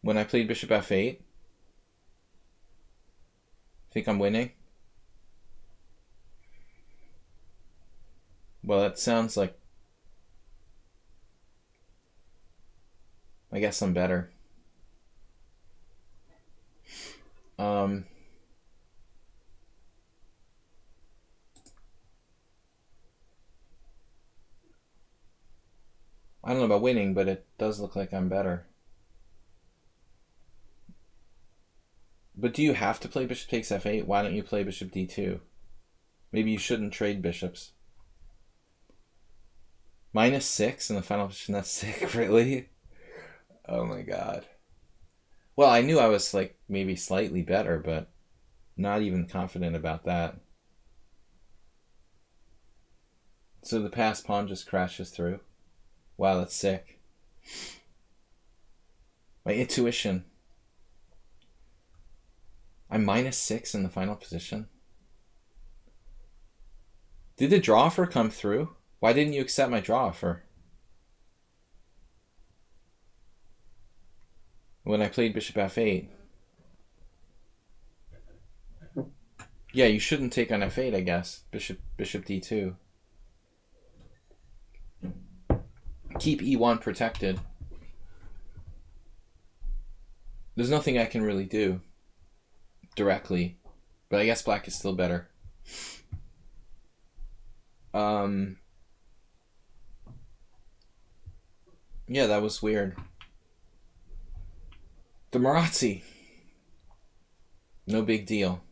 when I played bishop f8? Think I'm winning? Well, that sounds like... I guess I'm better. I don't know about winning, but it does look like I'm better. But do you have to play bishop takes f8? Why don't you play bishop d2? Maybe you shouldn't trade bishops. -6 in the final position, that's sick, really? Oh my god. Well, I knew I was like maybe slightly better, but not even confident about that. So the passed pawn just crashes through. Wow, that's sick. My intuition. I'm -6 in the final position. Did the draw offer come through? Why didn't you accept my draw offer? When I played bishop f8. Yeah, you shouldn't take on f8, I guess. Bishop d2. Keep e1 protected. There's nothing I can really do directly, but I guess black is still better. Yeah, that was weird. The Marazzi. No big deal.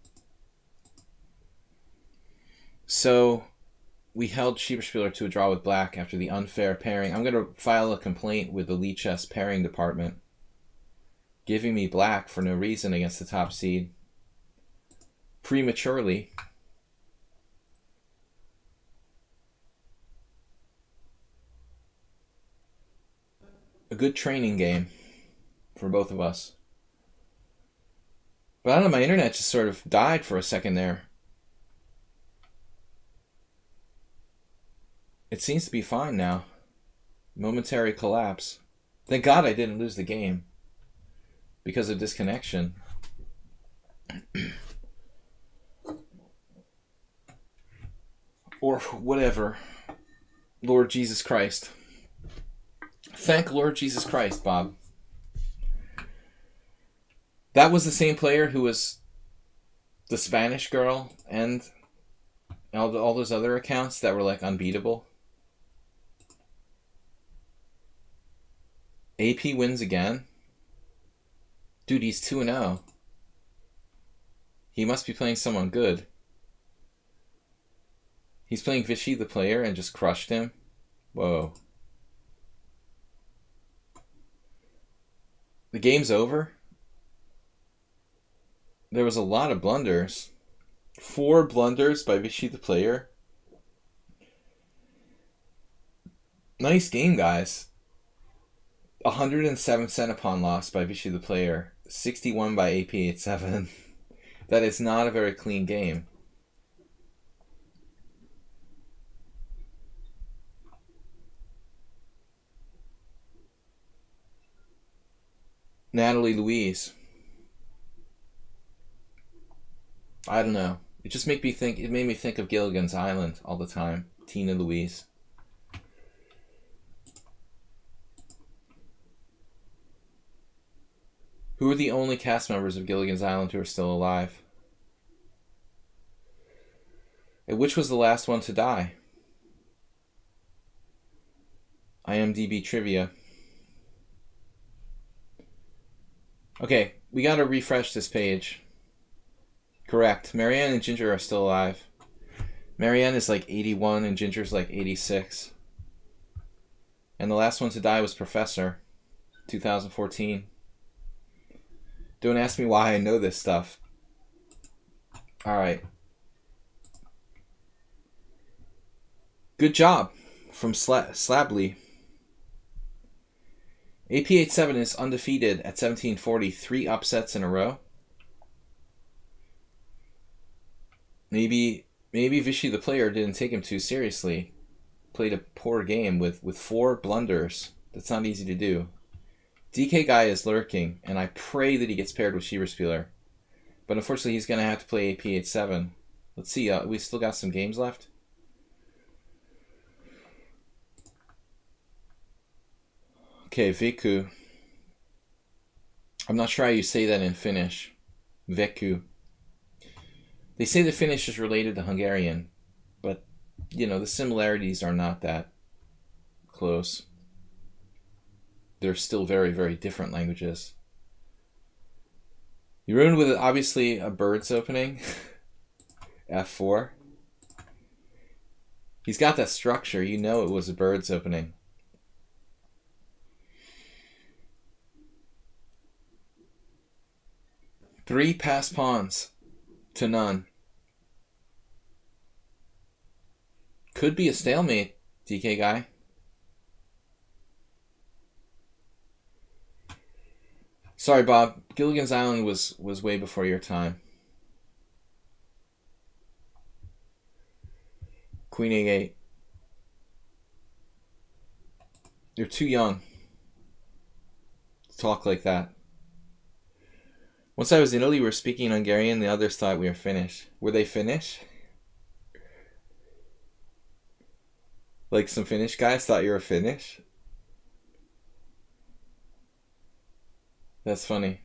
So we held Schieberspieler to a draw with black after the unfair pairing. I'm going to file a complaint with the lichess pairing department, giving me black for no reason against the top seed. Prematurely. A good training game for both of us. But I don't know, my internet just sort of died for a second there. It seems to be fine now. Momentary collapse. Thank God I didn't lose the game because of disconnection. Or whatever. Lord Jesus Christ. Thank Lord Jesus Christ, Bob. That was the same player who was the Spanish girl and all those other accounts that were like unbeatable. AP wins again. Dude, he's 2-0. He must be playing someone good. He's playing VIII the player and just crushed him. Whoa. The game's over. There was a lot of blunders. 4 blunders by VIII the player. Nice game, guys. 107 centipon loss by VIII the player. 61 by AP87. That is not a very clean game. Natalie Louise. I don't know. It just made me think of Gilligan's Island all the time. Tina Louise. Who are the only cast members of Gilligan's Island who are still alive? And which was the last one to die? IMDb trivia. Okay, we gotta refresh this page. Correct. Marianne and Ginger are still alive. Marianne is like 81 and Ginger's like 86. And the last one to die was Professor, 2014. Don't ask me why I know this stuff. Alright. Good job from Sladgie. AP87 is undefeated at 1740, 3 upsets in a row. Maybe VIII the player didn't take him too seriously. Played a poor game with 4 blunders. That's not easy to do. DK guy is lurking, and I pray that he gets paired with Schieberspieler. But unfortunately, he's going to have to play AP8-7. Let's see. We still got some games left. Okay, Veku. I'm not sure how you say that in Finnish. Veku. They say the Finnish is related to Hungarian, but, you know, the similarities are not that close. They're still very, very different languages. You ruined with, obviously, a bird's opening. F4. He's got that structure. You know it was a bird's opening. Three passed pawns to none. Could be a stalemate, DK guy. Sorry, Bob. Gilligan's Island was way before your time. Queen A8. You're too young to talk like that. Once I was in Italy, we were speaking Hungarian. The others thought we were Finnish. Were they Finnish? Like some Finnish guys thought you were Finnish? That's funny.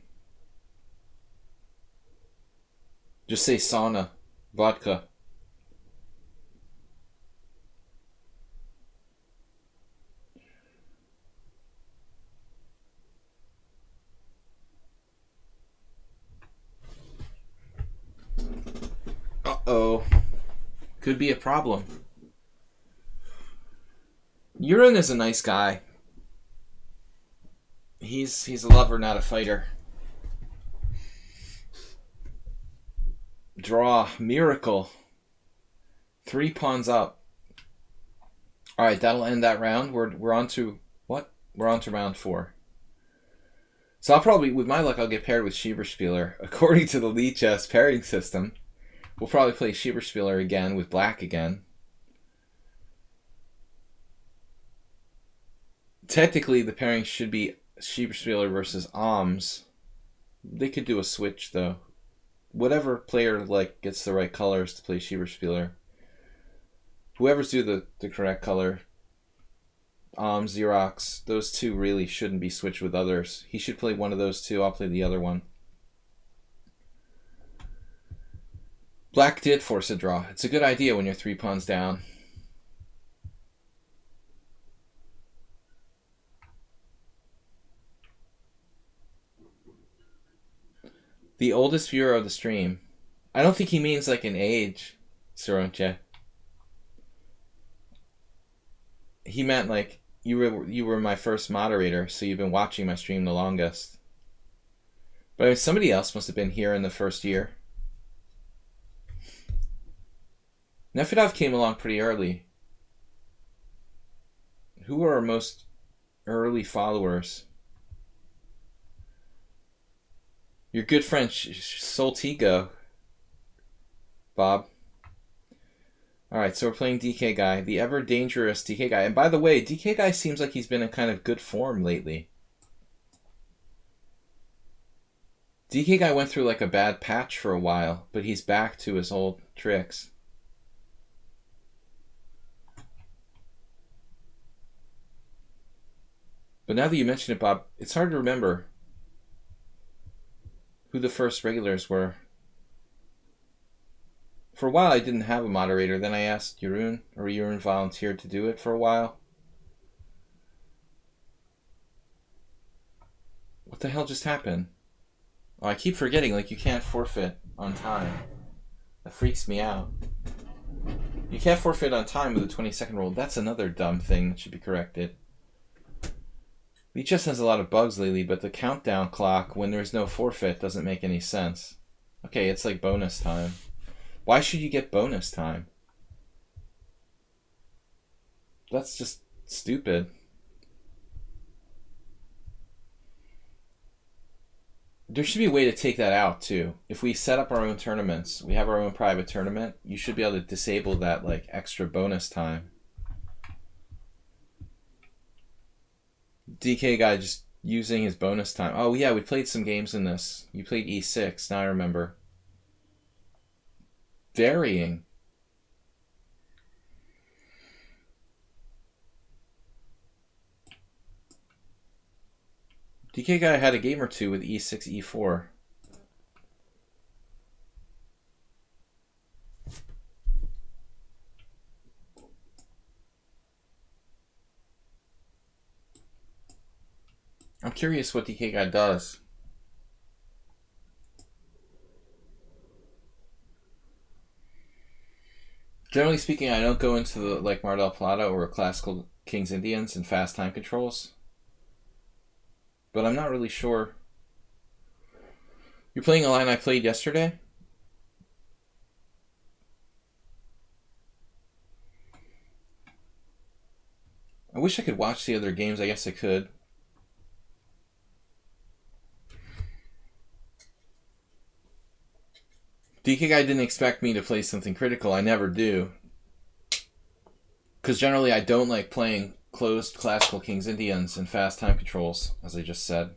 Just say sauna. Vodka. Uh-oh. Could be a problem. Urine is a nice guy. He's a lover, not a fighter. Draw. Miracle. 3 pawns up. Alright, that'll end that round. We're on to what? We're on to round 4. So I'll probably, with my luck, I'll get paired with Schieberspieler. According to the lichess pairing system, we'll probably play Schieberspieler again with black again. Technically, the pairing should be Schieberspieler versus Ahms. They could do a switch, though. Whatever player gets the right colors to play Schieberspieler. Whoever's do the correct color, Ahms, Xerox, those two really shouldn't be switched with others. He should play one of those two. I'll play the other one. Black did force a draw. It's a good idea when you're 3 pawns down. The oldest viewer of the stream. I don't think he means like an age, Saronche. He meant like you were my first moderator, so you've been watching my stream the longest. But I mean, somebody else must have been here in the first year. Nefedov came along pretty early. Who were our most early followers? Your good friend Soltigo, Bob. Alright, so we're playing DK Guy, the ever dangerous DK Guy. And by the way, DK Guy seems like he's been in kind of good form lately. DK Guy went through like a bad patch for a while, but he's back to his old tricks. But now that you mention it, Bob, it's hard to remember who the first regulars were. For a while I didn't have a moderator, then I asked Jeroen, or Jeroen volunteered to do it for a while. What the hell just happened? Oh, I keep forgetting, like you can't forfeit on time. That freaks me out. You can't forfeit on time with a 20-second rule. That's another dumb thing that should be corrected. lichess has a lot of bugs lately, but the countdown clock when there's no forfeit doesn't make any sense. Okay, it's like bonus time. Why should you get bonus time? That's just stupid. There should be a way to take that out, too. If we set up our own tournaments, we have our own private tournament, you should be able to disable that, like, extra bonus time. DK Guy just Using his bonus time. Oh, yeah, we played some games in this. You played e6. Now I remember. Varying. DK guy had a game or two with e6, e4. I'm curious what DK guy does. Generally speaking, I don't go into the, like Mar del Plata or classical Kings Indians and fast time controls. But I'm not really sure. You're playing a line I played yesterday? I wish I could watch the other games. I guess I could. DK guy didn't expect me to play something critical. I never do. Because generally I don't like playing closed classical Kings Indians and fast time controls, as I just said.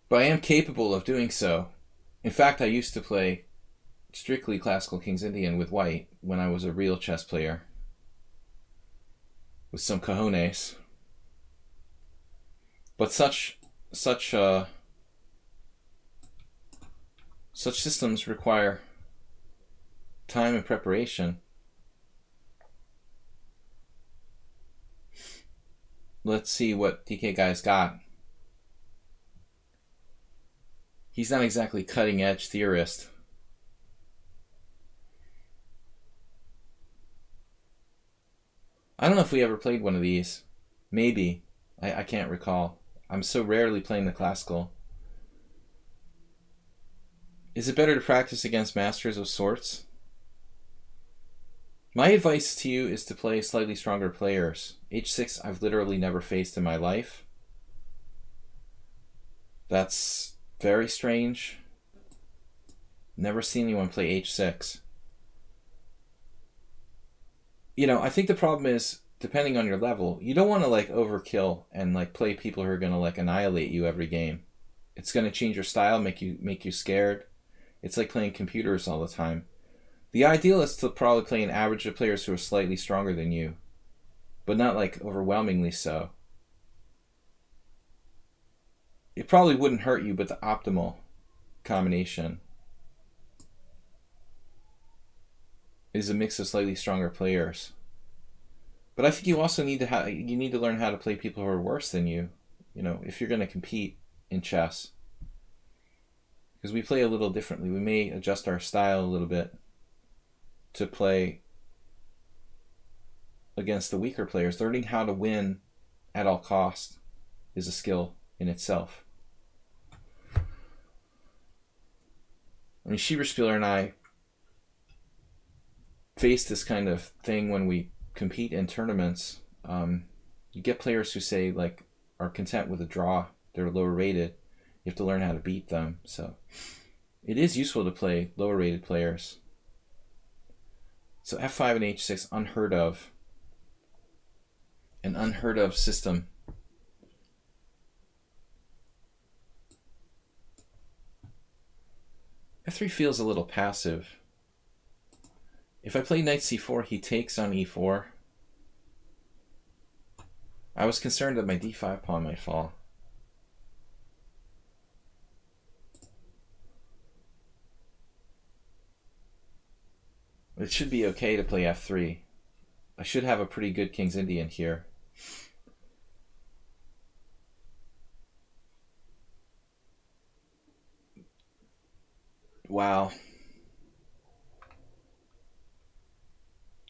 But I am capable of doing so. In fact, I used to play strictly classical Kings Indian with white when I was a real chess player. With some cojones. But such systems require time and preparation. Let's see what DK guy's got. He's not exactly cutting edge theorist. I don't know if we ever played one of these. Maybe. I can't recall. I'm so rarely playing the classical. Is it better to practice against masters of sorts? My advice to you is to play slightly stronger players. H6 I've literally never faced in my life. That's very strange. Never seen anyone play H6. You know, I think the problem is, depending on your level, you don't want to like overkill and like play people who are going to like annihilate you every game. It's going to change your style, make you scared. It's like playing computers all the time. The ideal is to probably play an average of players who are slightly stronger than you, but not like overwhelmingly so. It probably wouldn't hurt you, but the optimal combination is a mix of slightly stronger players. But I think you also need to learn how to play people who are worse than you. You know, if you're going to compete in chess, because we play a little differently. We may adjust our style a little bit to play against the weaker players. Learning how to win at all costs is a skill in itself. I mean, Schieberspieler and I face this kind of thing when we compete in tournaments. You get players who say like are content with a draw. They're lower rated. You have to learn how to beat them. So it is useful to play lower rated players. So f5 and h6, unheard of. An unheard of system. f3 feels a little passive. If I play knight c4, he takes on e4. I was concerned that my d5 pawn might fall. It should be okay to play f3. I should have a pretty good King's Indian here. Wow.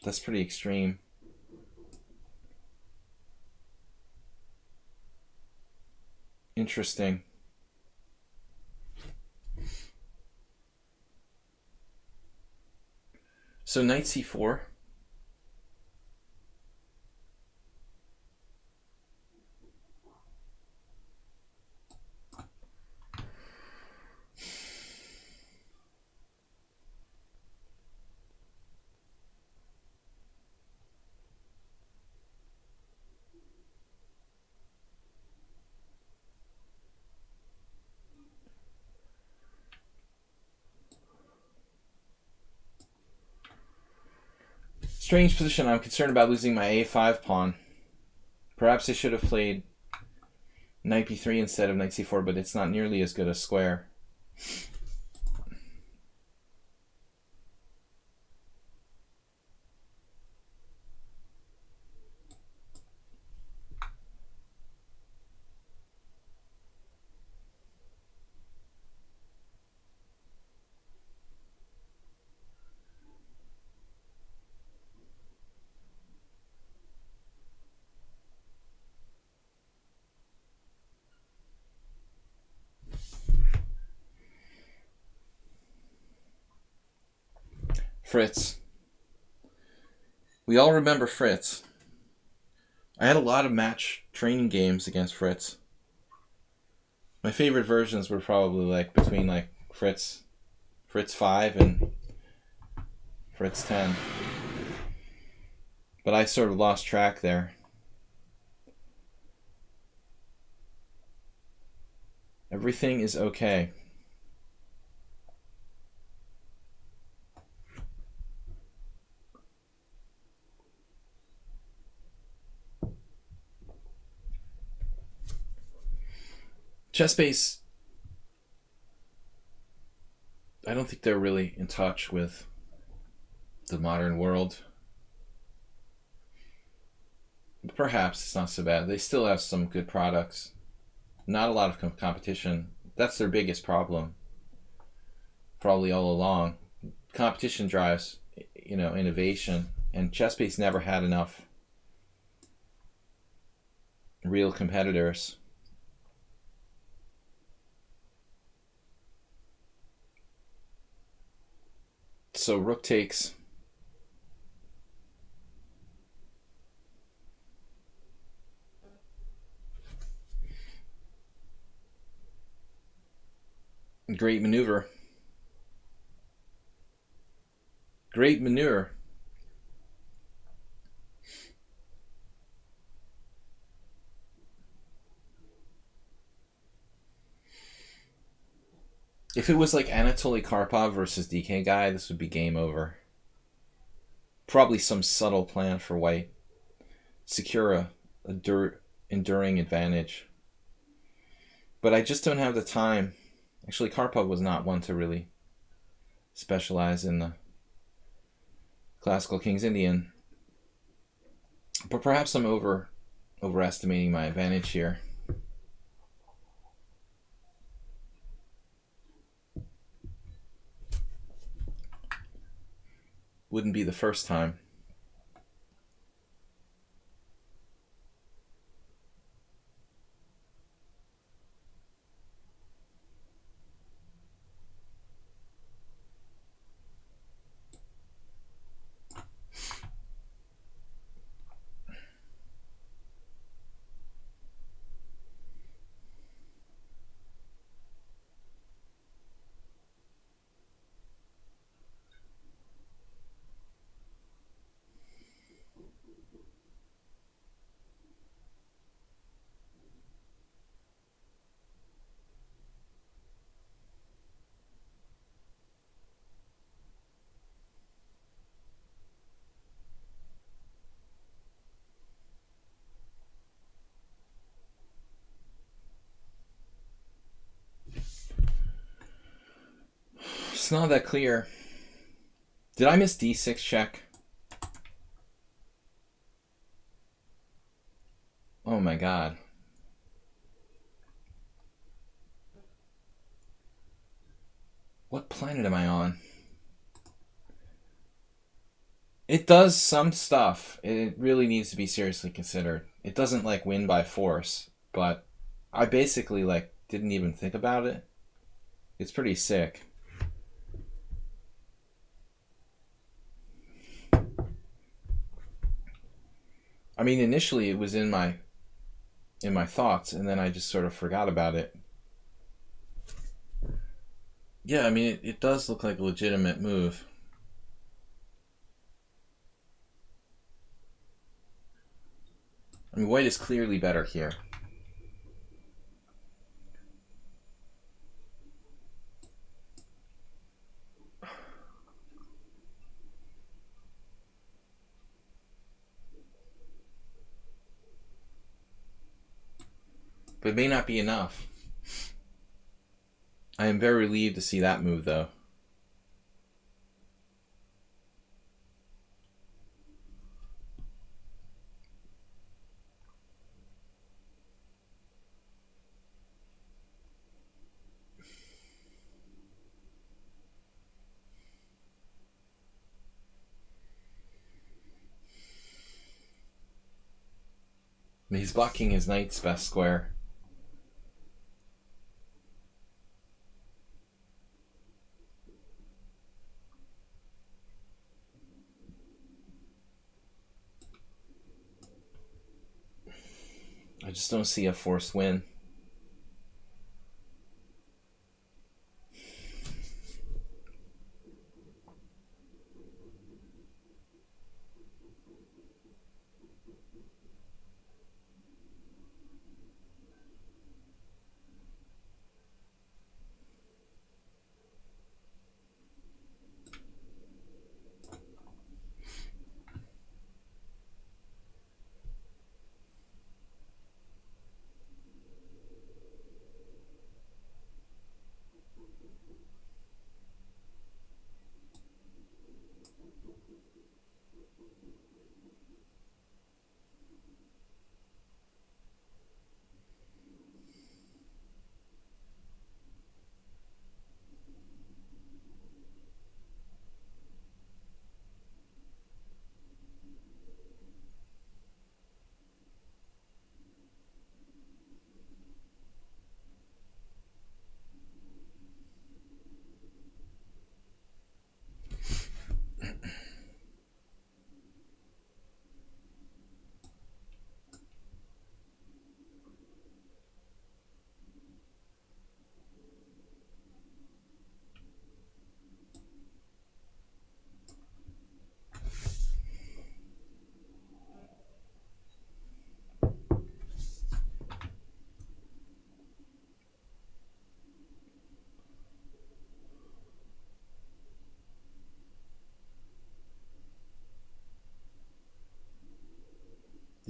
That's pretty extreme. Interesting. So knight c4. Strange position. I'm concerned about losing my a5 pawn. Perhaps I should have played knight b3 instead of knight c4, but it's not nearly as good a square. Fritz. We all remember Fritz. I had a lot of match training games against Fritz. My favorite versions were probably like between like Fritz 5 and Fritz 10. But I sort of lost track there. Everything is okay. ChessBase, I don't think they're really in touch with the modern world. Perhaps it's not so bad. They still have some good products. Not a lot of competition. That's their biggest problem. Probably all along. Competition drives, innovation. And ChessBase never had enough real competitors. So rook takes. Great maneuver. Great maneuver. If it was like Anatoly Karpov versus DK Guy, this would be game over. Probably some subtle plan for white. Secure a enduring advantage. But I just don't have the time. Actually, Karpov was not one to really specialize in the classical King's Indian. But perhaps I'm overestimating my advantage here. Wouldn't be the first time. It's not that clear. Did I miss d6 check? Oh my god. What planet am I on? It does some stuff. It really needs to be seriously considered. It doesn't like win by force, but I basically like didn't even think about it. It's pretty sick. I mean, initially it was in my thoughts, and then I just sort of forgot about it. Yeah, I mean, it does look like a legitimate move. I mean, white is clearly better here. But it may not be enough. I am very relieved to see that move, though. He's blocking his knight's best square. I just don't see a forced win.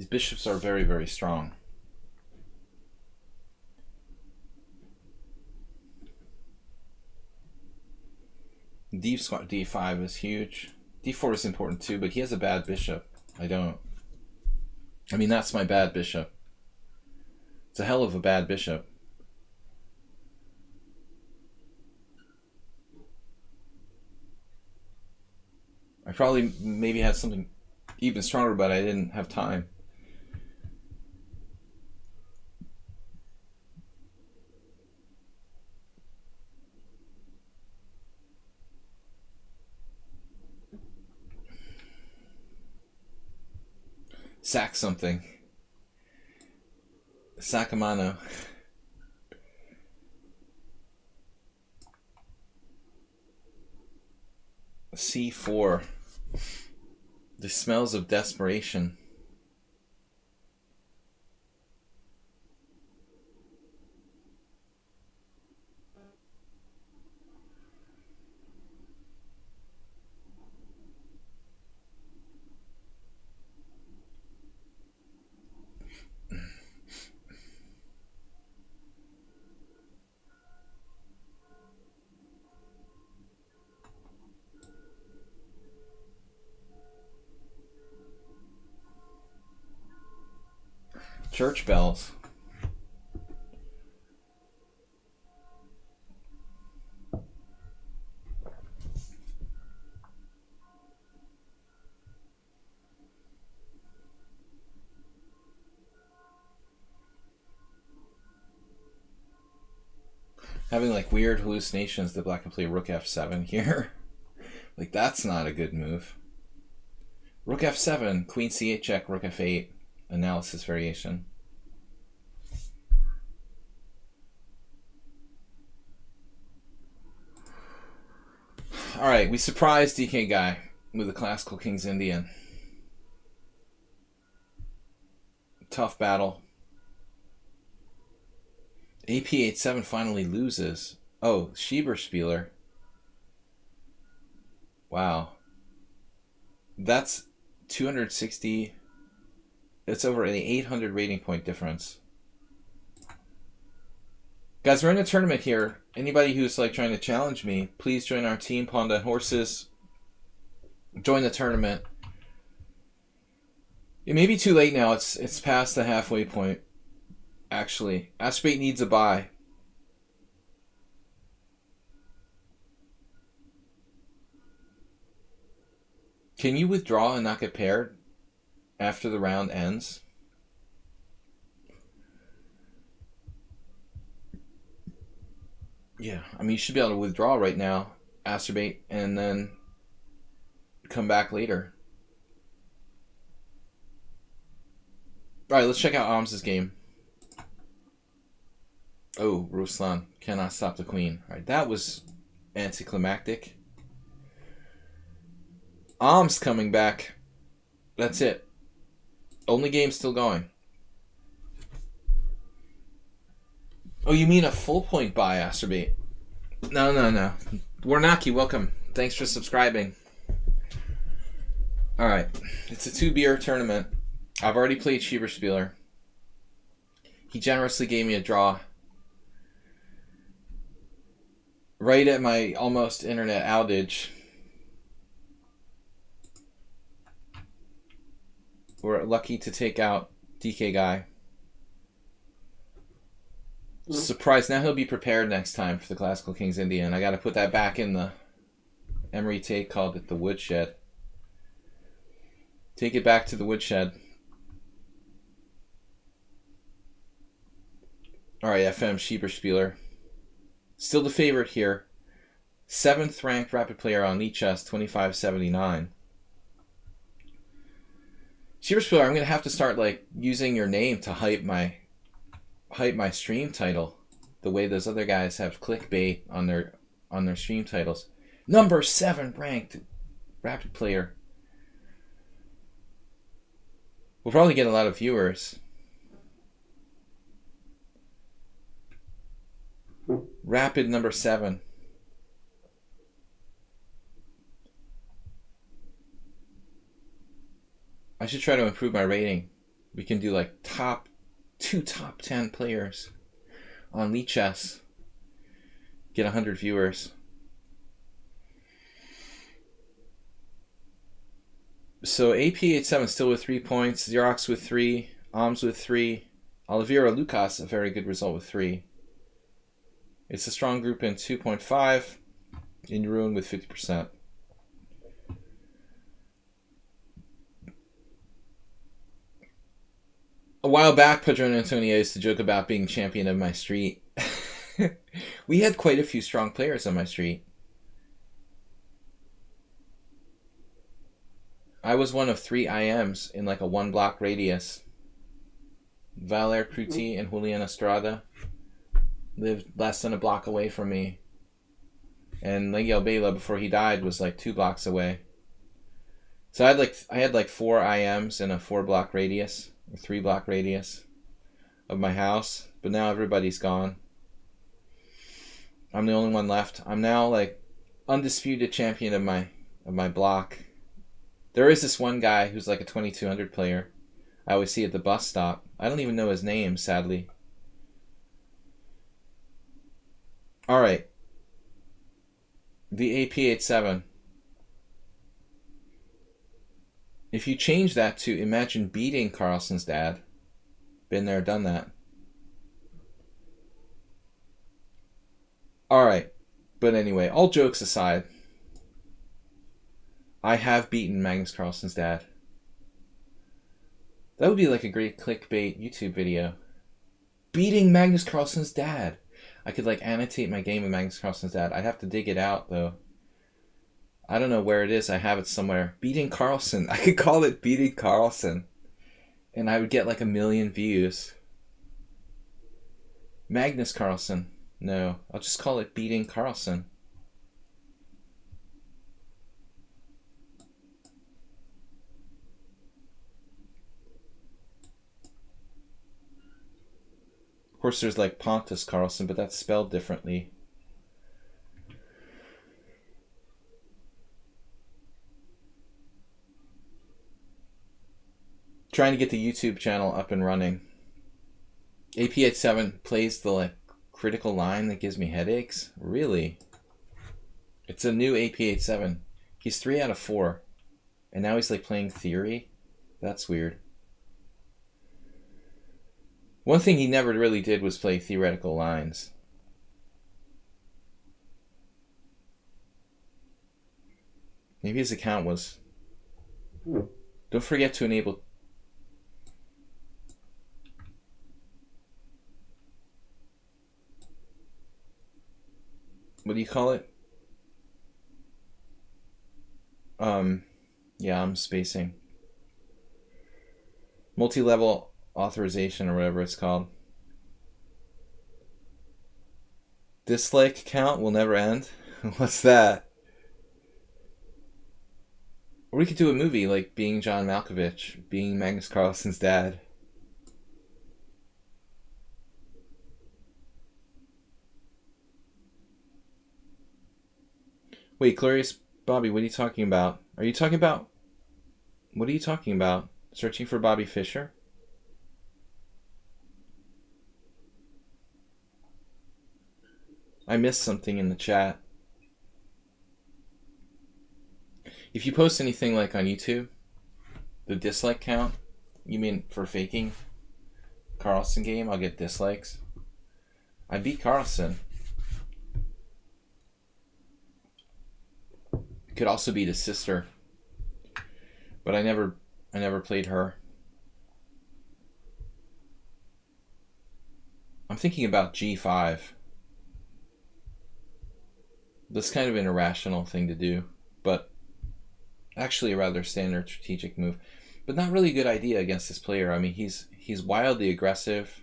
These bishops are very, very strong. D5 is huge. D4 is important too, but he has a bad bishop. I don't. I mean, that's my bad bishop. It's a hell of a bad bishop. I probably maybe had something even stronger, but I didn't have time. Sack something. Sakamano. C4. The smells of desperation. Church bells. Having like weird hallucinations that black can play rook f7 here. Like, that's not a good move. Rook f7, queen c8 check, rook f8. Analysis variation. Alright, we surprised DK Guy with the classical King's Indian. Tough battle. AP87 finally loses. Oh, Schieberspieler. Wow. That's 260. It's over an 800 rating point difference. Guys, we're in a tournament here. Anybody who's like trying to challenge me, please join our team, Pawnda and Horses. Join the tournament. It may be too late now. It's past the halfway point. Actually, Aspate needs a buy. Can you withdraw and not get paired after the round ends? Yeah, I mean, you should be able to withdraw right now, Astrobate, and then come back later. All right, let's check out Alms' game. Oh, Ruslan cannot stop the queen. All right, that was anticlimactic. Alms coming back. That's it. Only game still going. Oh, you mean a full point buy, Astrobate? No. Warnaki, welcome. Thanks for subscribing. Alright. It's a 2-beer tournament. I've already played Schieberspieler. He generously gave me a draw. Right at my almost internet outage. We're lucky to take out DK Guy. Surprise, now he'll be prepared next time for the Classical Kings Indian. I gotta put that back in the Emery Tate called it the woodshed. Take it back to the woodshed. Alright, FM Schieberspieler. Still the favorite here. 7th ranked rapid player on lichess, 2579. Schieberspieler, I'm gonna have to start like using your name to hype my stream title, the way those other guys have clickbait on their stream titles. Number 7 ranked rapid player. We'll probably get a lot of viewers. Rapid number 7. I should try to improve my rating. We can do like top 10 players on lichess. Get 100 viewers. So AP87 still with 3 points. Xerox with 3. Alms with 3. Oliveira Lucas, a very good result with 3. It's a strong group in 2.5. In Ruin with 50%. A while back, Padron Antonio used to joke about being champion of my street. We had quite a few strong players on my street. I was one of 3 IMs in like a 1-block radius. Valer Cruti and Julian Estrada lived less than a block away from me. And Miguel Bela, before he died, was like 2 blocks away. So I had like 4 IMs in a 4-block radius. 3-block radius of my house, but now everybody's gone. I'm the only one left. I'm now like undisputed champion of my block. There is this one guy who's like a 2200 player. I always see at the bus stop. I don't even know his name, sadly. All right. The AP87. If you change that to imagine beating Carlsen's dad, been there, done that. Alright, but anyway, all jokes aside, I have beaten Magnus Carlsen's dad. That would be like a great clickbait YouTube video. Beating Magnus Carlsen's dad. I could like annotate my game with Magnus Carlsen's dad. I'd have to dig it out though. I don't know where it is. I have it somewhere. Beating Carlsen. I could call it Beating Carlsen. And I would get like 1 million views. Magnus Carlsen. No, I'll just call it Beating Carlsen. Of course, there's like Pontus Carlsen, but that's spelled differently. Trying to get the YouTube channel up and running. AP87 plays the like critical line that gives me headaches? Really? It's a new AP87. He's 3 out of 4. And now he's like playing theory? That's weird. One thing he never really did was play theoretical lines. Maybe his account was... Don't forget to enable... What do you call it? Yeah, I'm spacing. Multi-level authorization or whatever it's called. Dislike count will never end? What's that? Or we could do a movie like Being John Malkovich, being Magnus Carlsen's dad. Wait, Glorious Bobby, what are you talking about? Are you talking about... What are you talking about? Searching for Bobby Fischer? I missed something in the chat. If you post anything like on YouTube, the dislike count, you mean for faking Carlsen game, I'll get dislikes. I beat Carlsen. Could also beat his sister. But I never played her. I'm thinking about G5. That's kind of an irrational thing to do, but actually a rather standard strategic move. But not really a good idea against this player. I mean, he's wildly aggressive,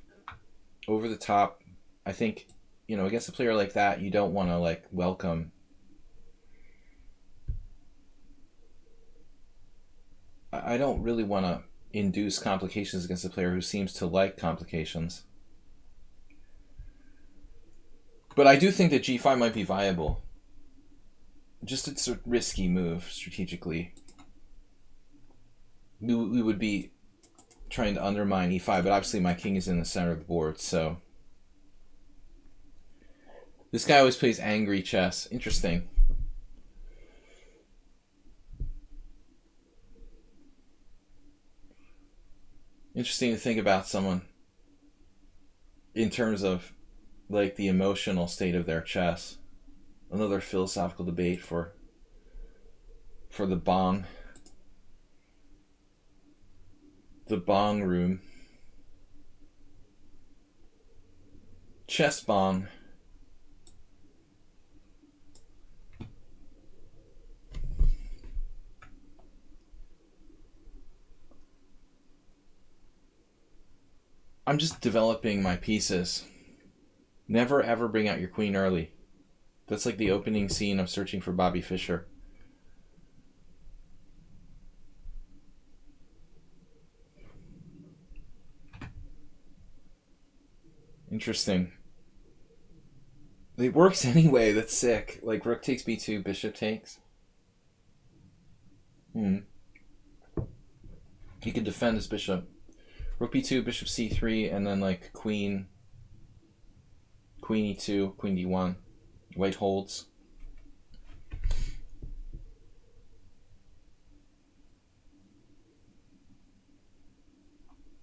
over the top. I think, against a player like that, you don't want to like welcome. I don't really want to induce complications against a player who seems to like complications. But I do think that G5 might be viable. Just it's a risky move strategically. We would be trying to undermine E5, but obviously my king is in the center of the board, so... This guy always plays angry chess. Interesting. Interesting to think about someone in terms of like the emotional state of their chess. Another philosophical debate for the bong. The bong room. Chess bong. I'm just developing my pieces. Never ever bring out your queen early. That's like the opening scene of Searching for Bobby Fischer. Interesting. It works anyway, that's sick. Like rook takes b2, bishop takes. He could defend his bishop. Rook b2, bishop c3, and then like queen e2, queen d1. White holds.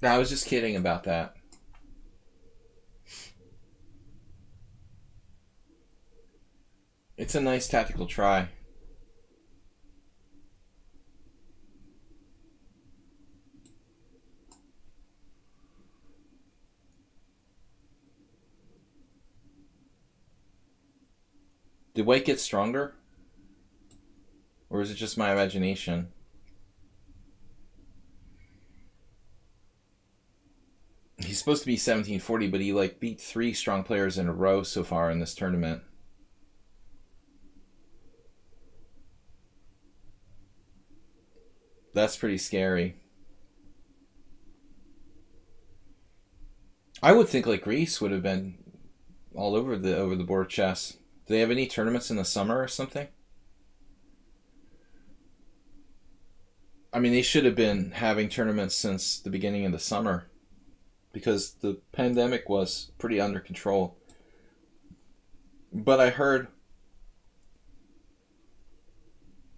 No, I was just kidding about that. It's a nice tactical try. Did white get stronger? Or is it just my imagination? He's supposed to be 1740, but he like beat 3 strong players in a row so far in this tournament. That's pretty scary. I would think like Greece would have been all over the board chess. Do they have any tournaments in the summer or something? I mean, they should have been having tournaments since the beginning of the summer because the pandemic was pretty under control. But I heard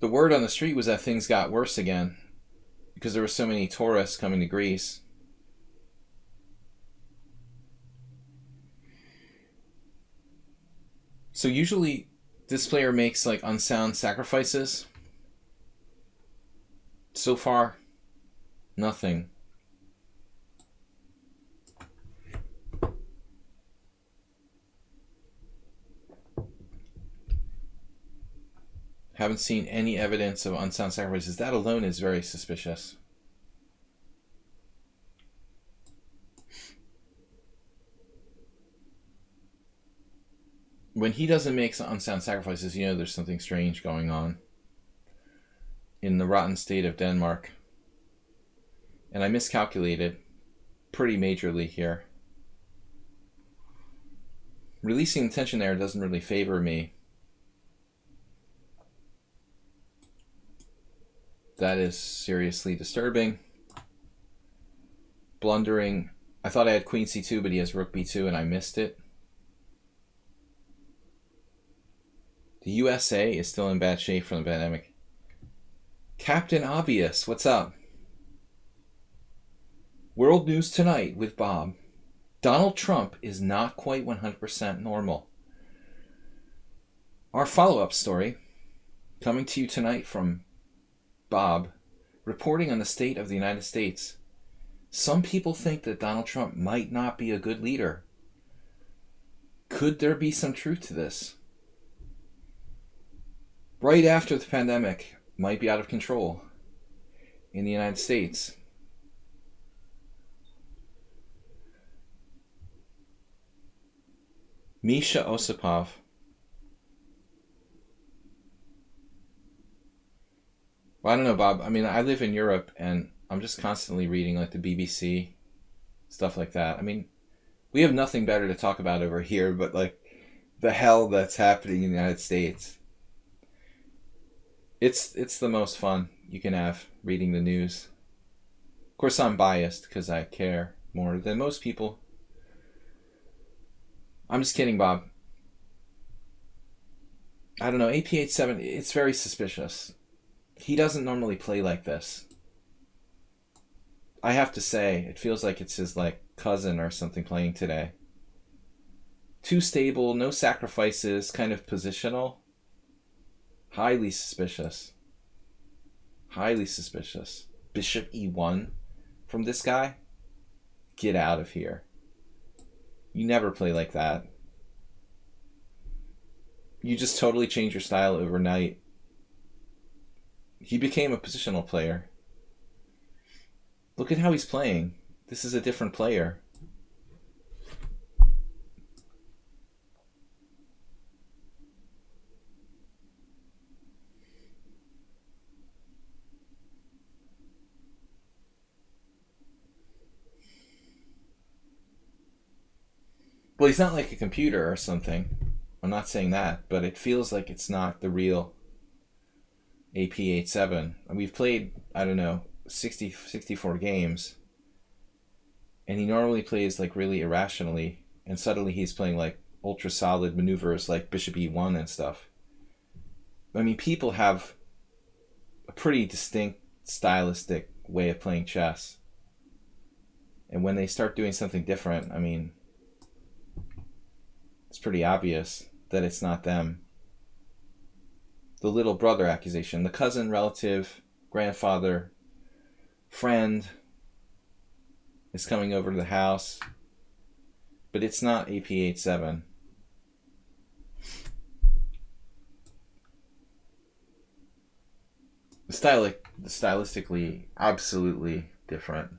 the word on the street was that things got worse again because there were so many tourists coming to Greece. So usually this player makes like unsound sacrifices. So far, nothing. Haven't seen any evidence of unsound sacrifices. That alone is very suspicious. When he doesn't make unsound sacrifices, you know there's something strange going on in the rotten state of Denmark. And I miscalculated pretty majorly here. Releasing the tension there doesn't really favor me. That is seriously disturbing. Blundering. I thought I had queen c2, but he has rook b2 and I missed it. The USA is still in bad shape from the pandemic. Captain Obvious, what's up? World News Tonight with Bob. Donald Trump is not quite 100% normal. Our follow-up story, coming to you tonight from Bob, reporting on the state of the United States. Some people think that Donald Trump might not be a good leader. Could there be some truth to this? Right after the pandemic might be out of control in the United States. Misha Osipov. Well, I don't know, Bob. I mean, I live in Europe and I'm just constantly reading like the BBC, stuff like that. I mean, we have nothing better to talk about over here but like the hell that's happening in the United States. It's the most fun you can have reading the news. Of course, I'm biased because I care more than most people. I'm just kidding, Bob. I don't know, AP8-7, it's very suspicious. He doesn't normally play like this. I have to say, it feels like it's his like cousin or something playing today. Too stable, no sacrifices, kind of positional. Highly suspicious. Highly suspicious. Bishop e1 from this guy? Get out of here. You never play like that. You just totally change your style overnight. He became a positional player. Look at how he's playing. This is a different player. Well, he's not like a computer or something. I'm not saying that, but it feels like it's not the real AP8-7. We've played, I don't know, 64 games, and he normally plays like really irrationally, and suddenly he's playing like ultra solid maneuvers like Bishop e1 and stuff. I mean, people have a pretty distinct stylistic way of playing chess, and when they start doing something different, I mean, it's pretty obvious that it's not them. The little brother accusation, the cousin, relative, grandfather, friend is coming over to the house, but it's not AP8-7. Stylistically, absolutely different.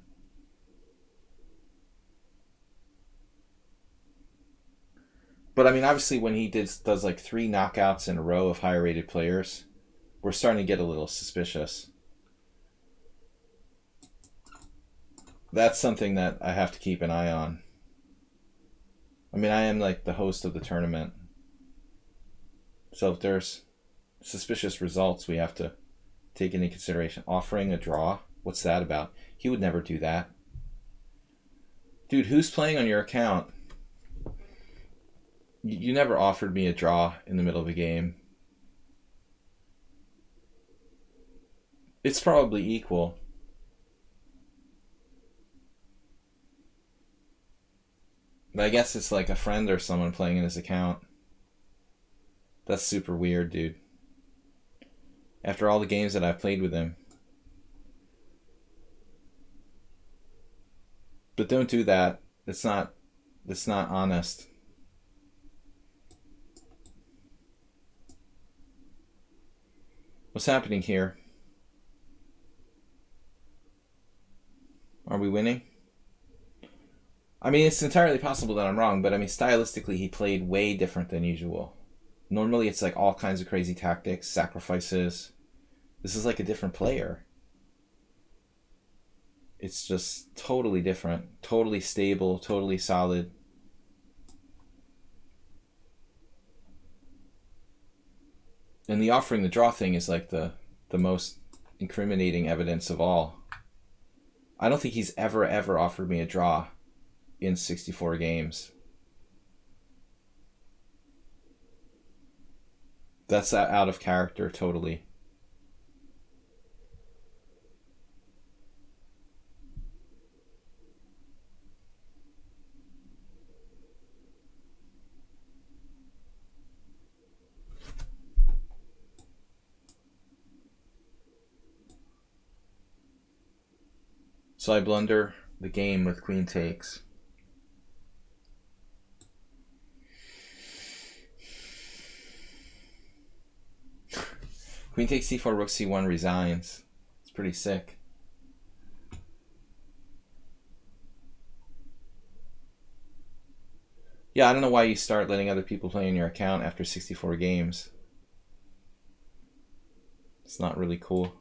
But I mean, obviously, when he does like 3 knockouts in a row of higher rated players, we're starting to get a little suspicious. That's something that I have to keep an eye on. I mean, I am like the host of the tournament. So if there's suspicious results, we have to take into consideration. Offering a draw? What's that about? He would never do that. Dude, who's playing on your account? You never offered me a draw in the middle of a game. It's probably equal. But I guess it's like a friend or someone playing in his account. That's super weird, dude. After all the games that I've played with him. But don't do that. It's not honest. What's happening here? Are we winning? I mean, it's entirely possible that I'm wrong, but I mean, stylistically, he played way different than usual. Normally, it's like all kinds of crazy tactics, sacrifices. This is like a different player. It's just totally different, totally stable, totally solid. And the offering the draw thing is like the most incriminating evidence of all. I don't think he's ever offered me a draw in 64 games. That's out of character totally. So I blunder the game with queen takes. Queen takes c4, rook c1, resigns. It's pretty sick. Yeah, I don't know why you start letting other people play in your account after 64 games. It's not really cool.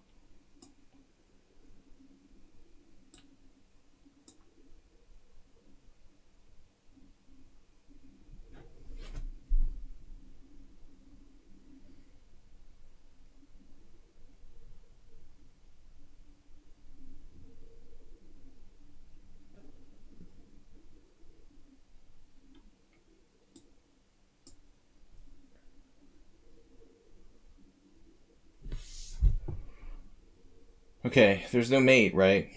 Okay, there's no mate, right?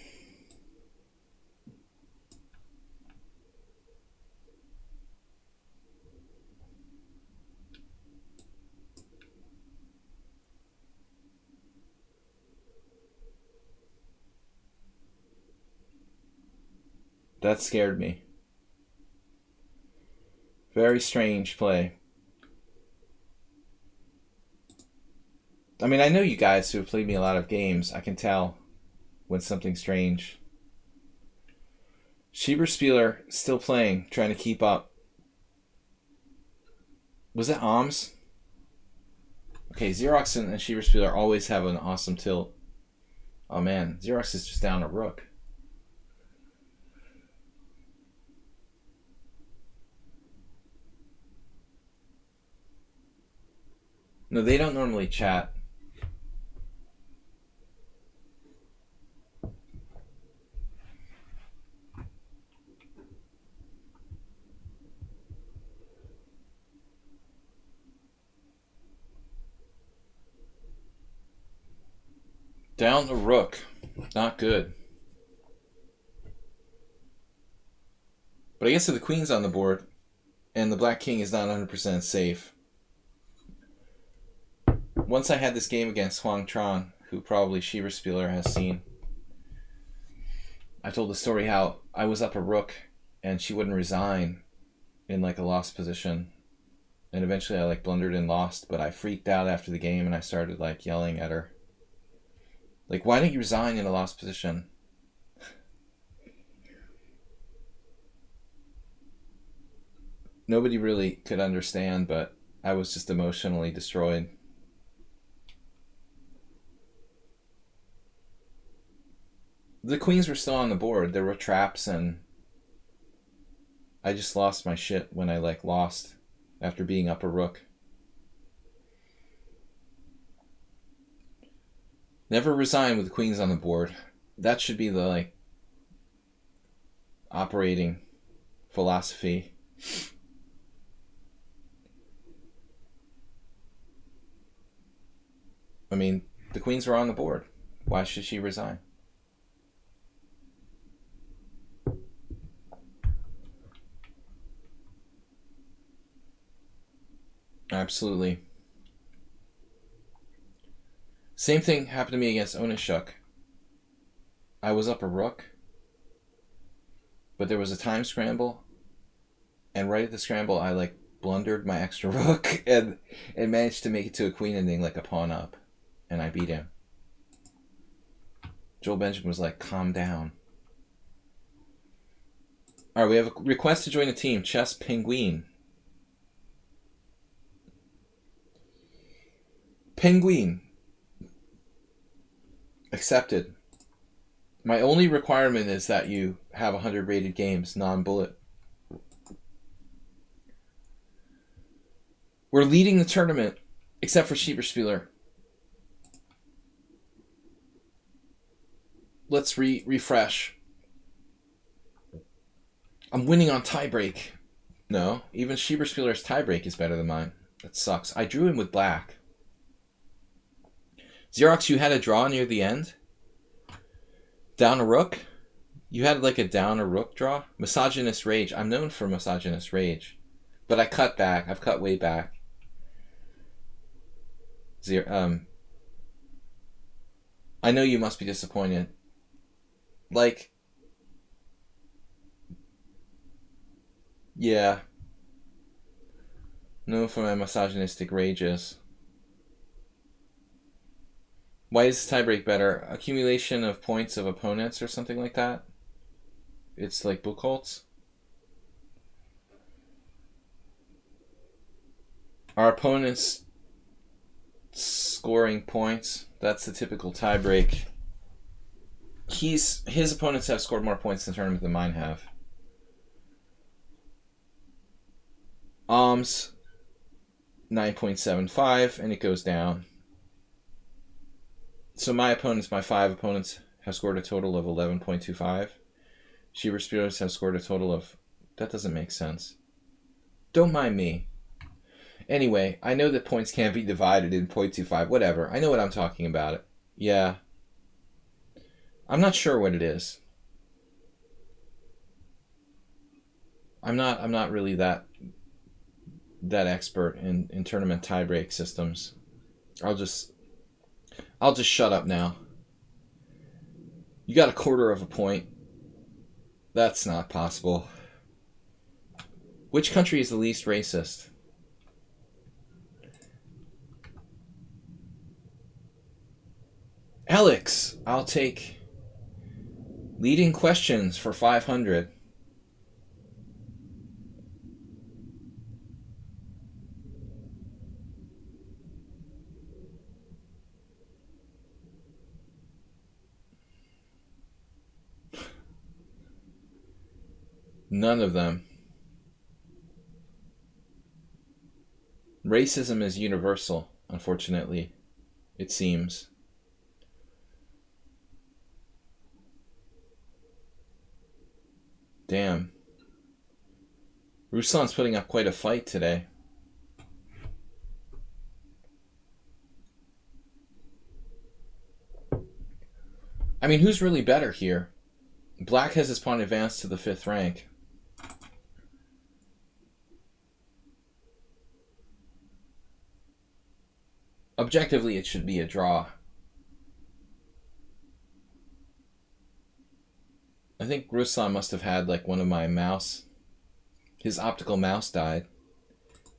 That scared me. Very strange play. I mean, I know you guys who have played me a lot of games. I can tell when something's strange. Schieberspieler still playing, trying to keep up. Was that Alms? Okay, Xerox and Schieberspieler always have an awesome tilt. Oh man, Xerox is just down a rook. No, they don't normally chat. Down the rook. Not good. But I guess if the queen's on the board and the black king is not 100% safe. Once I had this game against Huang Tran, who probably Schieberspieler has seen, I told the story how I was up a rook and she wouldn't resign in like a lost position. And eventually I like blundered and lost, but I freaked out after the game and I started like yelling at her. Like, why don't you resign in a lost position? Nobody really could understand, but I was just emotionally destroyed. The queens were still on the board. There were traps and I just lost my shit when I like lost after being up a rook. Never resign with the queens on the board. That should be the like operating philosophy. I mean, the queens were on the board. Why should she resign? Absolutely. Same thing happened to me against Onishuk. I was up a rook, but there was a time scramble, and right at the scramble, I like blundered my extra rook and managed to make it to a queen ending like a pawn up, and I beat him. Joel Benjamin was like, calm down. All right, we have a request to join the team. Chess Penguin. Penguin. Accepted. My only requirement is that you have 100 rated games, non-bullet. We're leading the tournament, except for Schieberspieler. Let's refresh. I'm winning on tiebreak. No, even Schieberspieler's tiebreak is better than mine. That sucks. I drew him with black. Xerox, you had a draw near the end? Down a rook? You had like a down a rook draw? Misogynist rage. I'm known for misogynist rage. But I cut back. I've cut way back. I know you must be disappointed. Like, yeah. Known for my misogynistic rages. Why is tiebreak better? Accumulation of points of opponents or something like that? It's like Buchholz. Our opponents scoring points. That's the typical tiebreak. His opponents have scored more points in the tournament than mine have. Alms 9.75, and it goes down. So my 5 opponents, have scored a total of 11.25. Schieberspieler's have scored a total of... That doesn't make sense. Don't mind me. Anyway, I know that points can't be divided in 0.25. Whatever. I know what I'm talking about. Yeah. I'm not sure what it is. I'm not really that expert in tournament tiebreak systems. I'll just shut up now. You got a quarter of a point. That's not possible. Which country is the least racist? Alex, I'll take leading questions for 500. None of them. Racism is universal, unfortunately, it seems. Damn. Ruslan's putting up quite a fight today. I mean, who's really better here? Black has his pawn advanced to the 5th rank. Objectively, it should be a draw. I think Ruslan must have had like one of my mouse. His optical mouse died.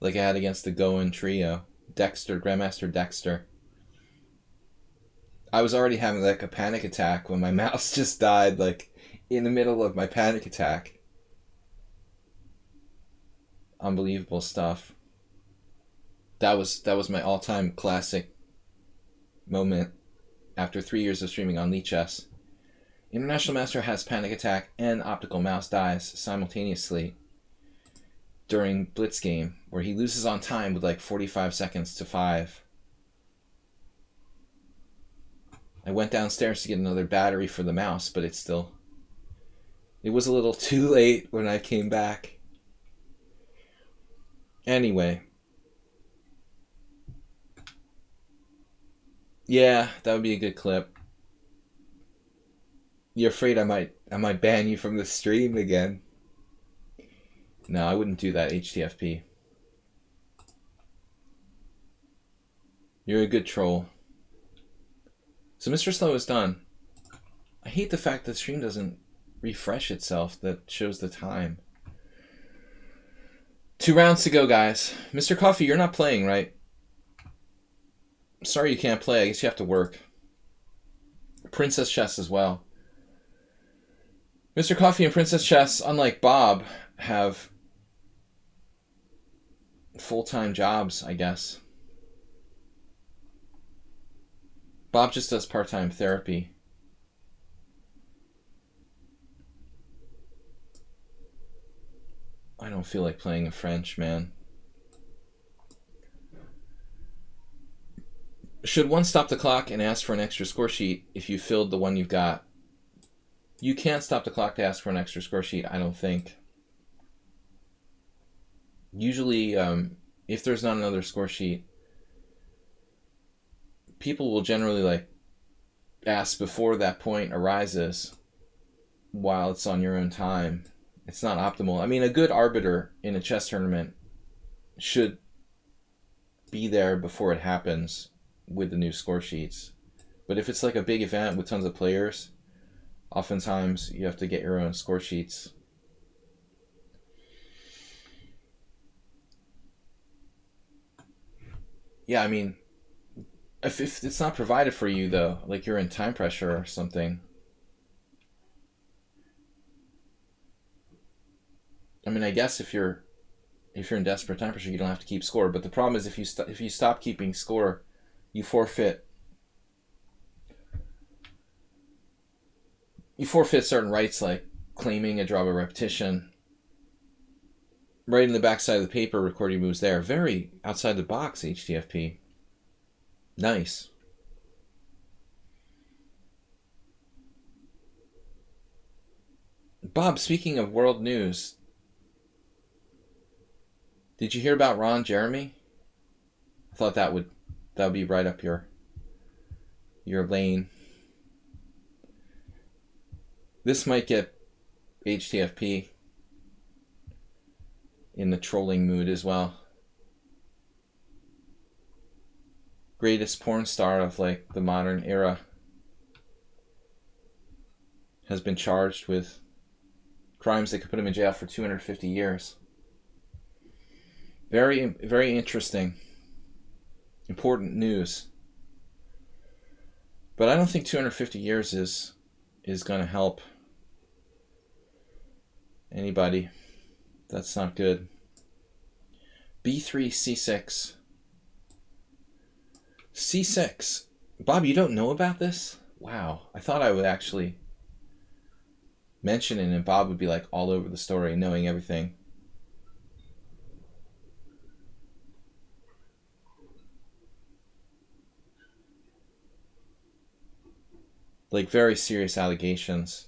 Like I had against the Goen trio. Grandmaster Dexter. I was already having like a panic attack when my mouse just died, like in the middle of my panic attack. Unbelievable stuff. That was my all-time classic moment after 3 years of streaming on lichess. International Master has panic attack and optical mouse dies simultaneously during Blitz game, where he loses on time with like 45 seconds to 5. I went downstairs to get another battery for the mouse, but it was a little too late when I came back. Anyway. Yeah, that would be a good clip. You're afraid I might ban you from the stream again? No, I wouldn't do that, HTFP. You're a good troll. So Mr. Slow is done. I hate the fact that the stream doesn't refresh itself that shows the time. 2 rounds to go, guys. Mr. Coffee, you're not playing, right? Sorry you can't play. I guess you have to work. Princess Chess as well. Mr. Coffee and Princess Chess, unlike Bob, have full-time jobs, I guess. Bob just does part-time therapy. I don't feel like playing in French, man. Should one stop the clock and ask for an extra score sheet if you filled the one you've got? You can't stop the clock to ask for an extra score sheet, I don't think. Usually, if there's not another score sheet, people will generally like ask before that point arises while it's on your own time. It's not optimal. I mean, a good arbiter in a chess tournament should be there before it happens with the new score sheets. But if it's like a big event with tons of players, oftentimes you have to get your own score sheets. Yeah, I mean, if it's not provided for you, though, like you're in time pressure or something. I mean, I guess if you're in desperate time pressure, you don't have to keep score. But the problem is if you stop keeping score, you forfeit certain rights, like claiming a draw by repetition. Right in the backside of the paper, record your moves there. Very outside the box, HTFP. Nice. Bob, speaking of world news, did you hear about Ron Jeremy? I thought that would be right up your lane. This might get HTFP in the trolling mood as well. Greatest porn star of like the modern era has been charged with crimes that could put him in jail for 250 years. Very, very interesting. Important news. But I don't think 250 years is going to help anybody. That's not good. B3, C6. C6. Bob, you don't know about this? Wow. I thought I would actually mention it and Bob would be like all over the story, knowing everything. Like very serious allegations.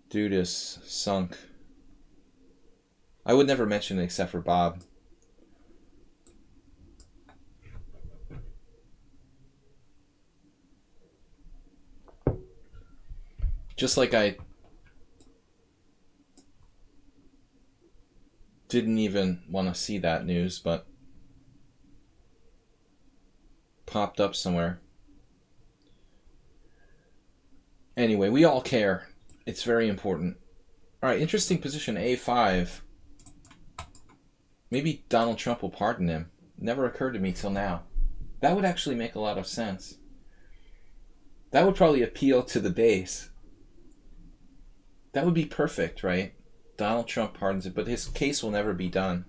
Dude is sunk. I would never mention it except for Bob. Just like I didn't even want to see that news, but popped up somewhere. Anyway, we all care. It's very important. All right, interesting position, A5. Maybe Donald Trump will pardon him. Never occurred to me till now. That would actually make a lot of sense. That would probably appeal to the base. That would be perfect, right? Donald Trump pardons it, but his case will never be done.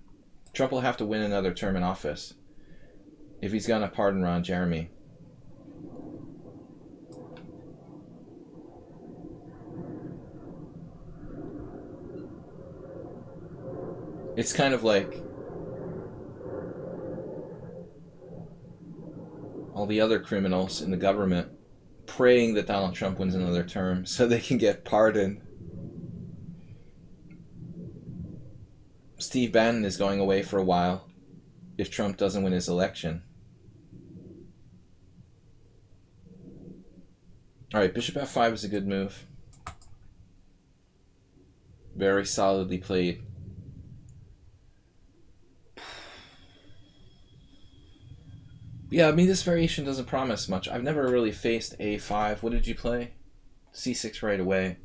Trump will have to win another term in office if he's going to pardon Ron Jeremy. It's kind of like all the other criminals in the government praying that Donald Trump wins another term so they can get pardoned. Steve Bannon is going away for a while if Trump doesn't win his election. Alright, bishop f5 is a good move. Very solidly played. Yeah, I mean, this variation doesn't promise much. I've never really faced a5. What did you play? c6 right away.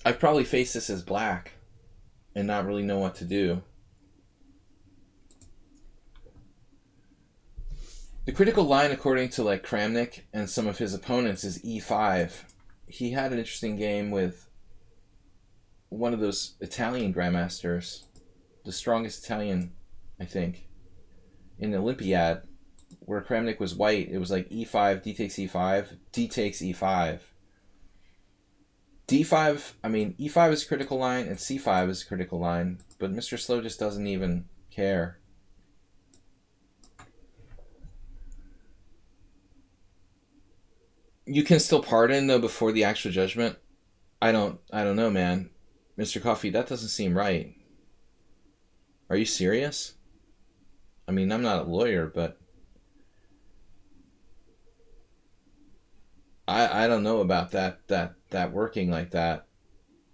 I've probably faced this as black and not really know what to do. The critical line, according to like Kramnik and some of his opponents, is e5. He had an interesting game with one of those Italian grandmasters, the strongest Italian, I think, in the Olympiad, where Kramnik was white. It was like e5, d takes e5, d takes e5. d5, I mean, e5 is a critical line and c5 is a critical line, but Mr. Slow just doesn't even care. You can still pardon though before the actual judgment. I don't know, man. Mr. Coffee, that doesn't seem right. Are you serious? I mean, I'm not a lawyer, but I don't know about that working like that.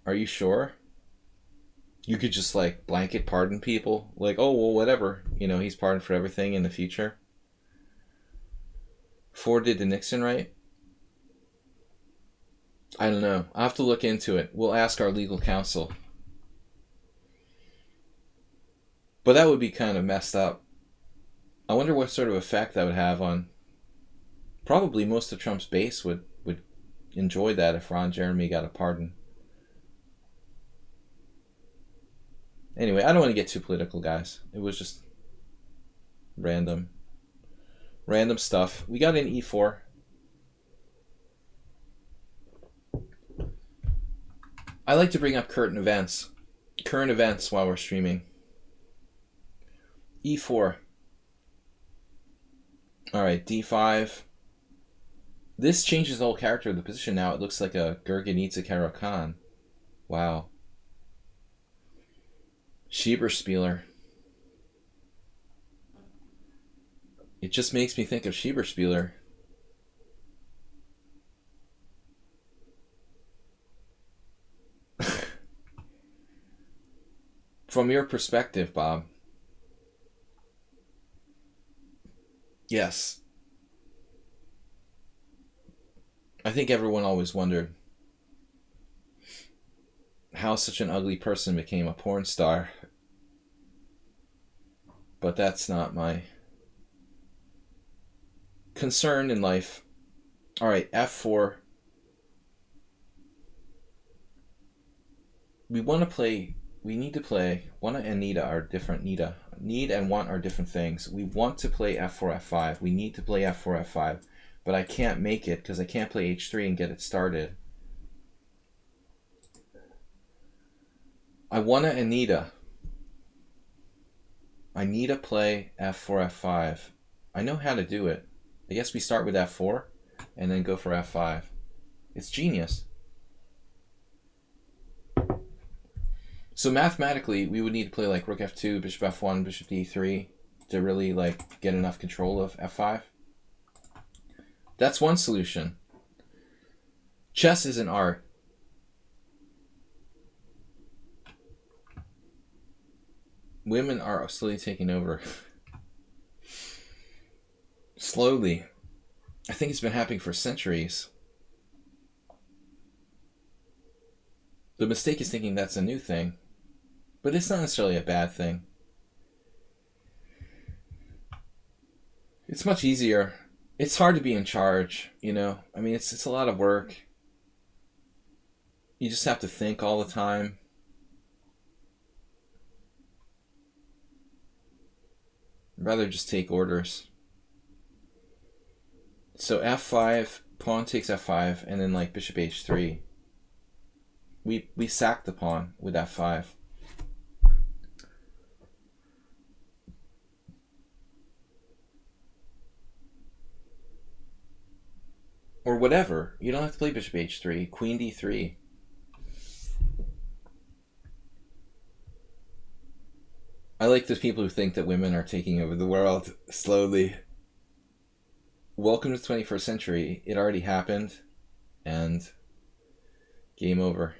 Are you sure? You could just like blanket pardon people, like, oh well, whatever. You know, he's pardoned for everything in the future. Ford did the Nixon right. I don't know. I'll have to look into it. We'll ask our legal counsel. But that would be kind of messed up. I wonder what sort of effect that would have on... Probably most of Trump's base would enjoy that if Ron Jeremy got a pardon. Anyway, I don't want to get too political, guys. It was just random stuff. We got an e4. I like to bring up current events while we're streaming. e4. Alright, d5. This changes the whole character of the position now. It looks like a Gurgenitsa Karo-Khan. Wow. Schieberspieler. It just makes me think of Schieberspieler. From your perspective, Bob. Yes. I think everyone always wondered how such an ugly person became a porn star. But that's not my concern in life. Alright, f4. We need to play, wanna and Nita are different. Need and want are different things. We want to play f4, f5. We need to play f4, f5. But I can't make it because I can't play h3 and get it started. I wanna and Nita. I need to play f4, f5. I know how to do it. I guess we start with f4 and then go for f5. It's genius. So mathematically, we would need to play like rook f2, bishop f1, bishop d3 to really like get enough control of f5. That's one solution. Chess is an art. Women are slowly taking over. Slowly. I think it's been happening for centuries. The mistake is thinking that's a new thing. But it's not necessarily a bad thing. It's much easier. It's hard to be in charge, you know? I mean, it's a lot of work. You just have to think all the time. I'd rather just take orders. So f5, pawn takes f5, and then like bishop h3. We sack the pawn with f5. Or whatever. You don't have to play bishop h3. Queen d3. I like those people who think that women are taking over the world slowly. welcome to the 21st century. It already happened, and game over.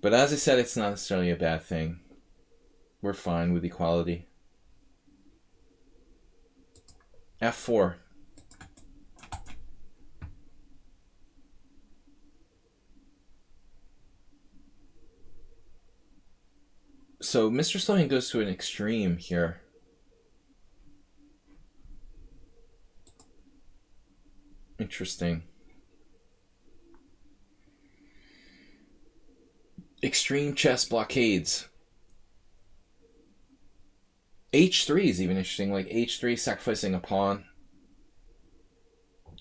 But as I said, it's not necessarily a bad thing. We're fine with equality. F4. So Mr. Sloan goes to an extreme here. Interesting. Extreme chess blockades. H3 is even interesting, like H3 sacrificing a pawn.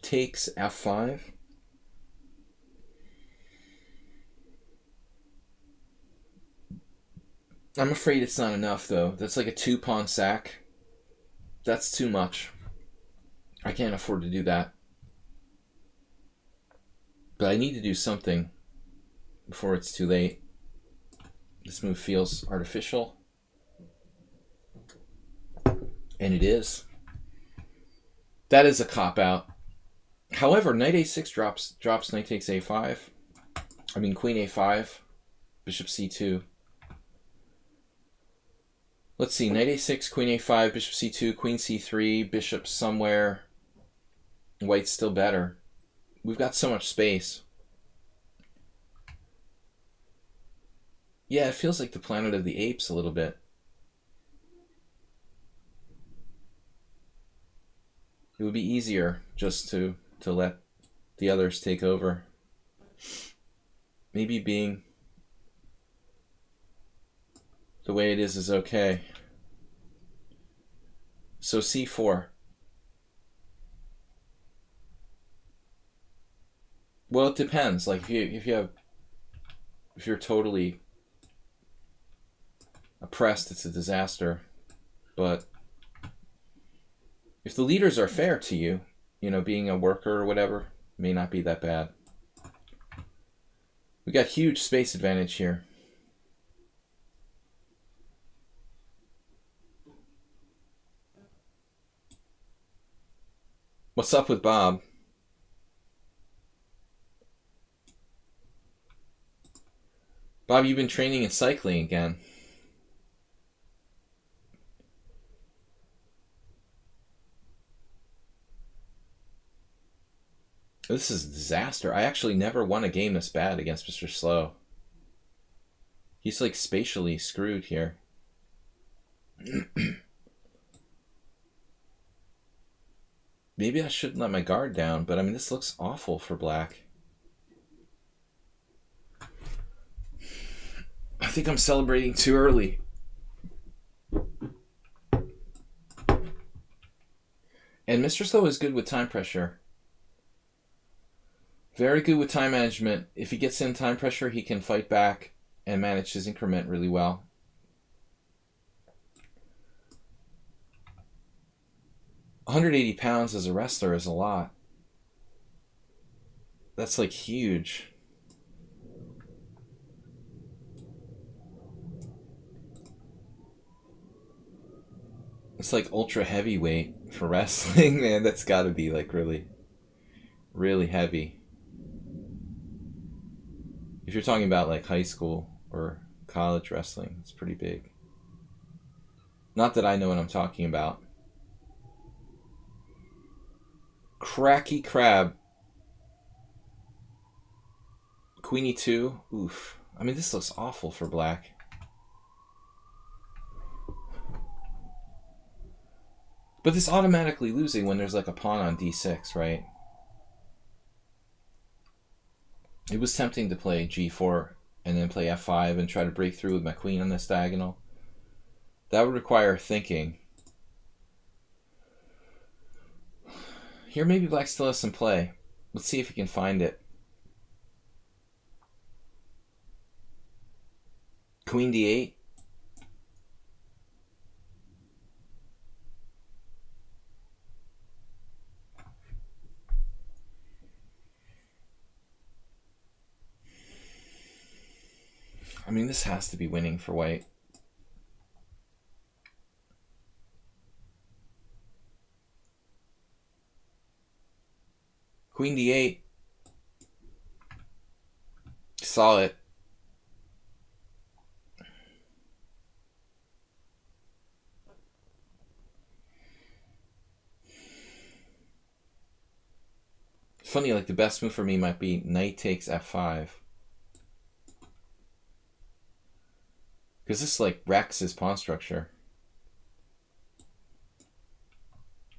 Takes F5. I'm afraid it's not enough, though. That's like a 2-pawn sack. That's too much. I can't afford to do that. But I need to do something before it's too late. This move feels artificial. And it is. That is a cop-out. However, knight a6 drops knight takes a5. I mean, queen a5, bishop c2. Let's see, knight a6, queen a5, bishop c2, queen c3, bishop somewhere. White's still better. We've got so much space. Yeah, it feels like the Planet of the Apes a little bit. It would be easier just to let the others take over. Maybe being the way it is okay. So c4. Well, it depends. Like if you're totally oppressed, it's a disaster. But if the leaders are fair to you, you know, being a worker or whatever, may not be that bad. We got huge space advantage here. What's up with Bob? Bob, you've been training in cycling again. This is a disaster. I actually never won a game this bad against Mr. Slow. He's like spatially screwed here. Maybe I shouldn't let my guard down, but I mean, this looks awful for black. I think I'm celebrating too early. And Mr. Slow is good with time pressure. Very good with time management. If he gets in time pressure, he can fight back and manage his increment really well. £180 as a wrestler is a lot. That's like huge. It's like ultra heavyweight for wrestling, man. That's got to be like really, really heavy. If you're talking about like high school or college wrestling, it's pretty big. Not that I know what I'm talking about. Cracky crab. Queen e2. Oof. I mean, this looks awful for black. But this automatically losing when there's like a pawn on d6, right? It was tempting to play g4 and then play f5 and try to break through with my queen on this diagonal. That would require thinking. Here maybe black still has some play. Let's see if he can find it. Queen d8. I mean, this has to be winning for white. Queen d8. Saw it. Funny, like the best move for me might be knight takes f5. Because this like wrecks his pawn structure.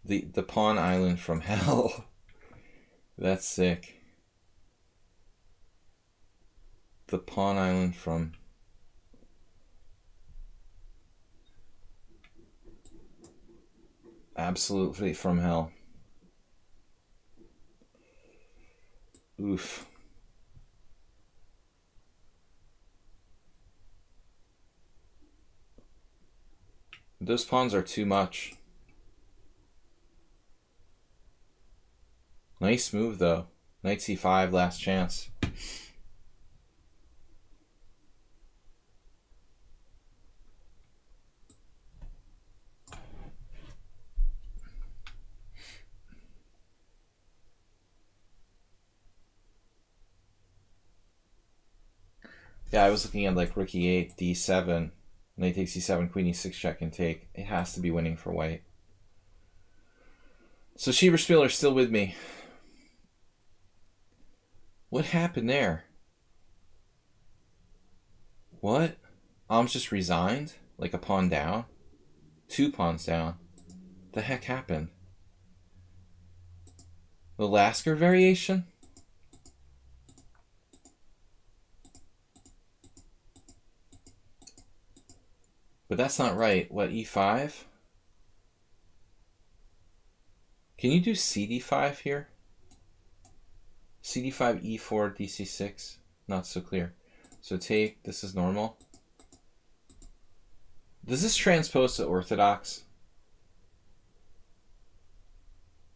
The pawn island from hell. That's sick. The pawn island from... absolutely from hell. Oof. Those pawns are too much. Nice move though. Knight c5, last chance. Yeah, I was looking at like rook e8, d7, knight takes e7, queen e6 check and take. It has to be winning for white. So Schieberspieler's still with me. What happened there? What? Alms just resigned? Like a pawn down? 2 pawns down. The heck happened? The Lasker variation? But that's not right. What, e5? Can you do cd5 here? cd5, e4, dc6? Not so clear. So take, this is normal. Does this transpose to orthodox?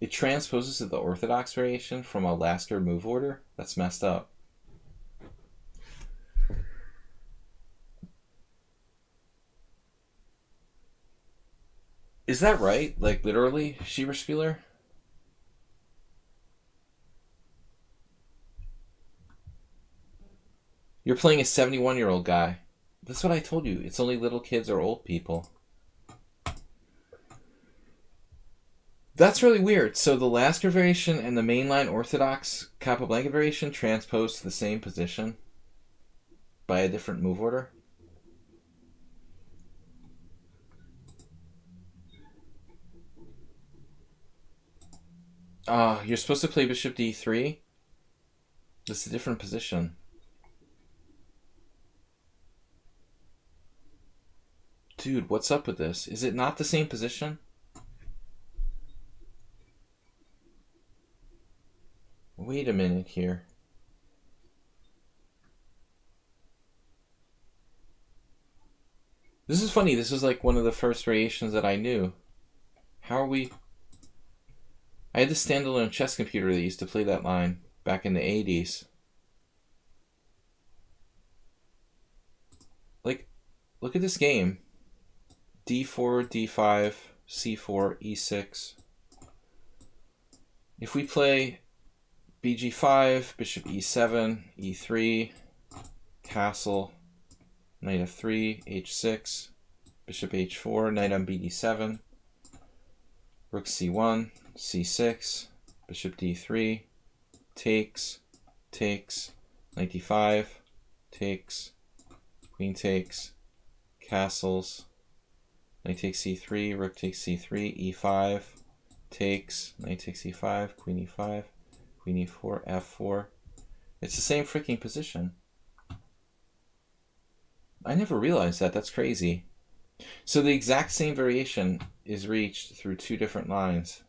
It transposes to the orthodox variation from a Lasker move order? That's messed up. Is that right? Like literally, Schieberspieler? You're playing a 71-year-old guy. That's what I told you. It's only little kids or old people. That's really weird. So the Lasker variation and the mainline orthodox Capablanca variation transpose to the same position by a different move order? You're supposed to play bishop d3? This is a different position. Dude, what's up with this? Is it not the same position? Wait a minute here. This is funny. This is like one of the first variations that I knew. How are we... I had this standalone chess computer that used to play that line back in the 80s. Like, look at this game. d4, d5, c4, e6. If we play bg5, bishop e7, e3, castle, knight f3, h6, bishop h4, knight on bd7, rook c1, c6, bishop d3, takes, knight d5, takes, queen takes, castles, knight takes c3, rook takes c3, e5, takes, knight takes e5, queen e5, queen e4, f4. It's the same freaking position. I never realized that. That's crazy. So the exact same variation is reached through 2 different lines.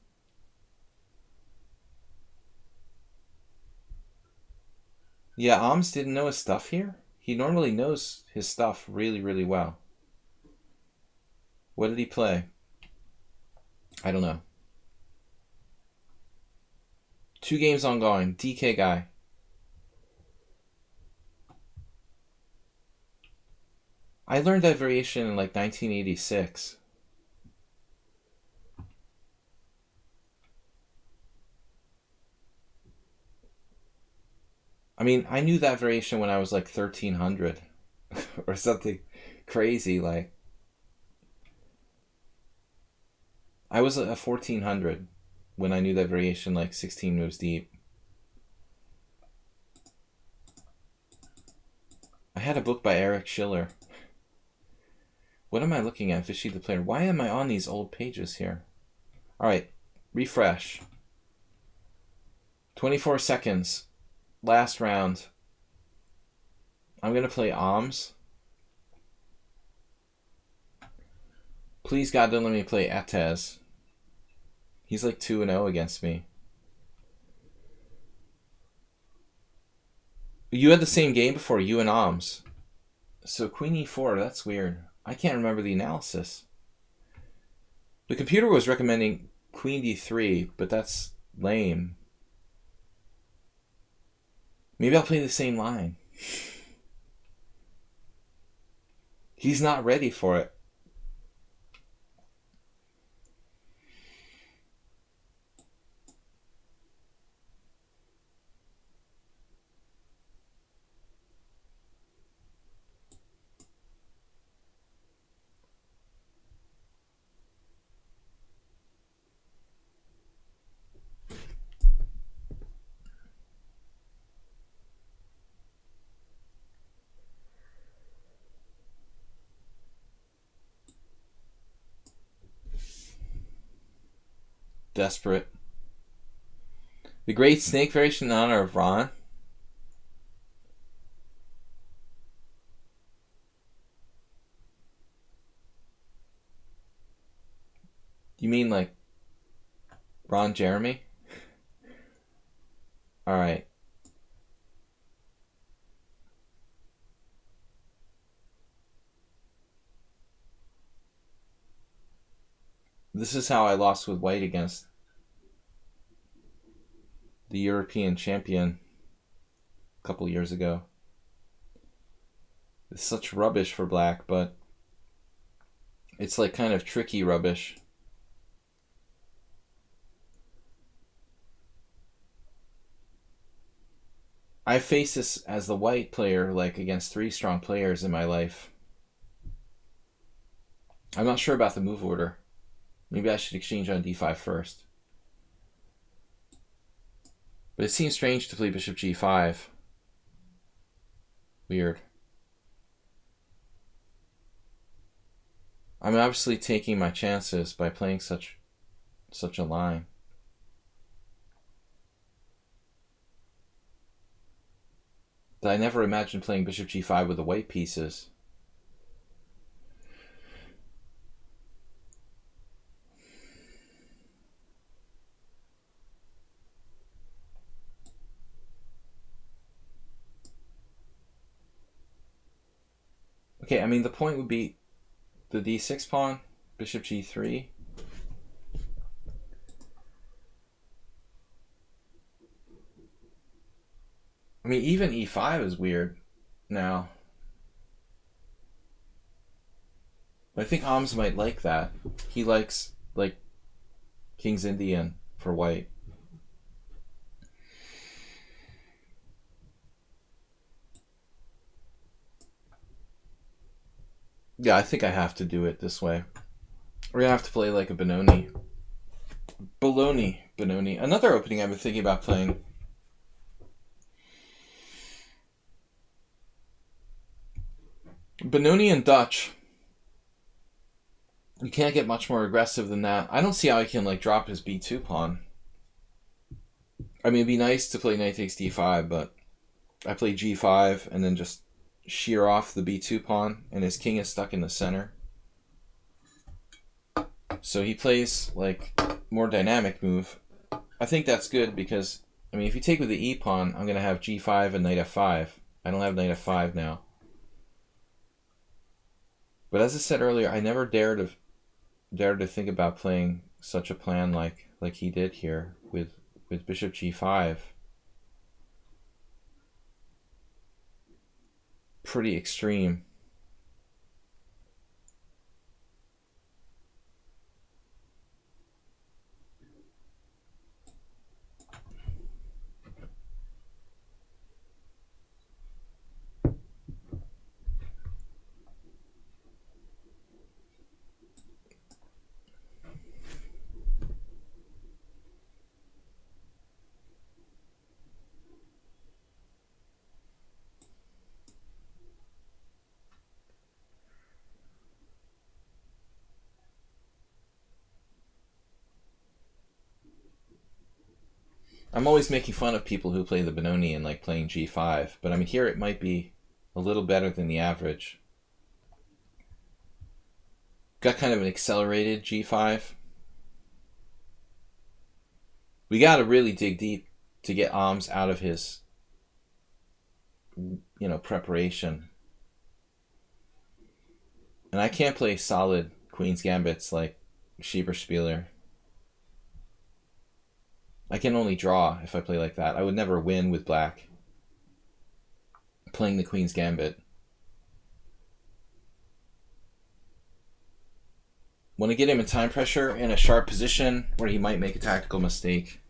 Yeah, Alms didn't know his stuff here. He normally knows his stuff really, really well. What did he play? I don't know. 2 games ongoing. DK guy. I learned that variation in like 1986. I mean, I knew that variation when I was like 1300 or something crazy. Like, I was a 1400 when I knew that variation like 16 moves deep. I had a book by Eric Schiller. What am I looking at? VIII the player. Why am I on these old pages here? All right, refresh. 24 seconds. Last round. I'm going to play Alms. Please, God, don't let me play Atez. He's like 2-0 against me. You had the same game before, you and Alms. So Queen E4, that's weird. I can't remember the analysis. The computer was recommending Queen D3, but that's lame. Maybe I'll play the same line. He's not ready for it. Desperate. The Great Snake variation in honor of Ron. You mean like Ron Jeremy? Alright. This is how I lost with white against the European champion a couple years ago. It's such rubbish for black, but it's like kind of tricky rubbish. I face this as the white player, like against 3 strong players in my life. I'm not sure about the move order. Maybe I should exchange on d5 first. But it seems strange to play bishop g5. Weird. I'm obviously taking my chances by playing such a line. But I never imagined playing bishop g5 with the white pieces. Okay, I mean, the point would be the d6 pawn, bishop g3. I mean, even e5 is weird now. I think Alms might like that. He likes, like, King's Indian for white. Yeah, I think I have to do it this way. We're gonna have to play like a Benoni. Benoni. Another opening I've been thinking about playing. Benoni and Dutch. You can't get much more aggressive than that. I don't see how he can like drop his b2 pawn. I mean, it'd be nice to play knight takes d5, but I play g5 and then just shear off the b2 pawn, and his king is stuck in the center. So he plays like more dynamic move. I think that's good because, I mean, if you take with the e pawn, I'm going to have g5 and knight f5. I don't have knight f5 now. But as I said earlier, I never dared to think about playing such a plan like he did here with bishop g5. Pretty extreme. I'm always making fun of people who play the Benoni and like playing G5, but I mean here it might be a little better than the average. Got kind of an accelerated G5. We got to really dig deep to get Alms out of his, preparation. And I can't play solid Queen's Gambits like Schieberspieler. I can only draw if I play like that. I would never win with black playing the Queen's Gambit. Want to get him in time pressure in a sharp position where he might make a tactical mistake.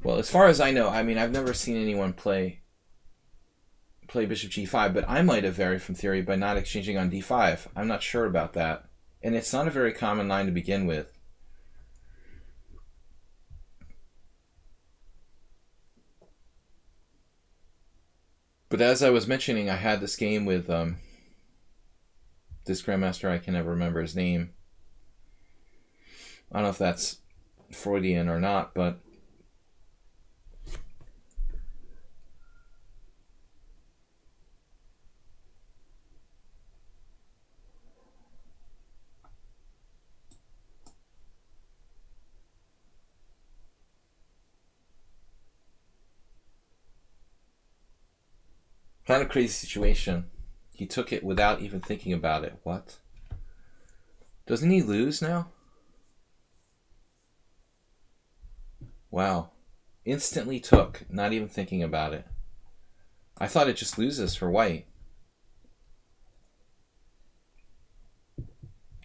Well, as far as I know, I mean, I've never seen anyone play bishop g5, but I might have varied from theory by not exchanging on d5. I'm not sure about that. And it's not a very common line to begin with. But as I was mentioning, I had this game with this grandmaster, I can never remember his name. I don't know if that's Freudian or not, but kind of crazy situation. He took it without even thinking about it. What? Doesn't he lose now? Wow. Instantly took, not even thinking about it. I thought it just loses for white.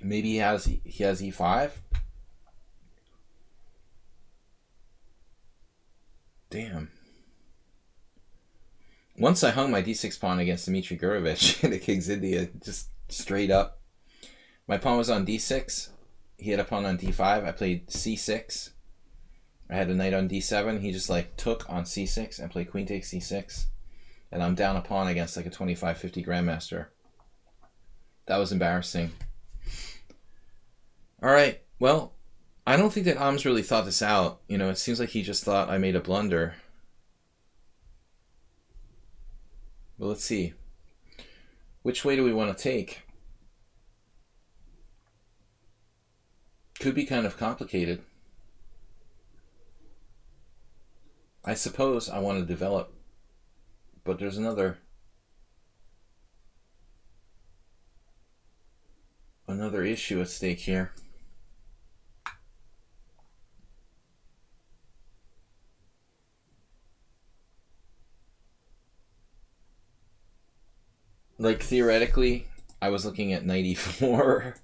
Maybe he has e5? Damn. Once I hung my d6 pawn against Dmitry Gurevich in the King's India, just straight up. My pawn was on d6. He had a pawn on d5. I played c6. I had a knight on d7. He just like took on c6 and played queen takes c6. And I'm down a pawn against like a 25-50 grandmaster. That was embarrassing. All right. Well, I don't think that Alms really thought this out. It seems like he just thought I made a blunder. Well, let's see. Which way do we want to take? Could be kind of complicated. I suppose I want to develop, but there's another issue at stake here. Like, theoretically, I was looking at knight e4,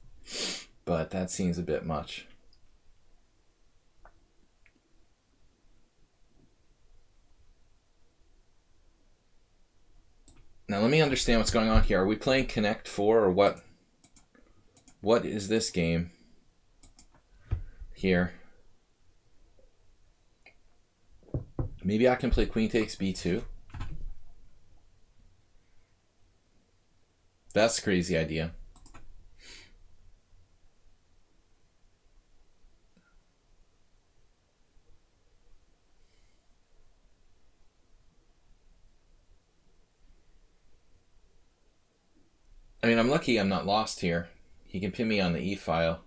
but that seems a bit much. Now, let me understand what's going on here. Are we playing Connect 4 or what? What is this game here? Maybe I can play queen takes b2. That's a crazy idea. I mean, I'm lucky I'm not lost here. He can pin me on the e file.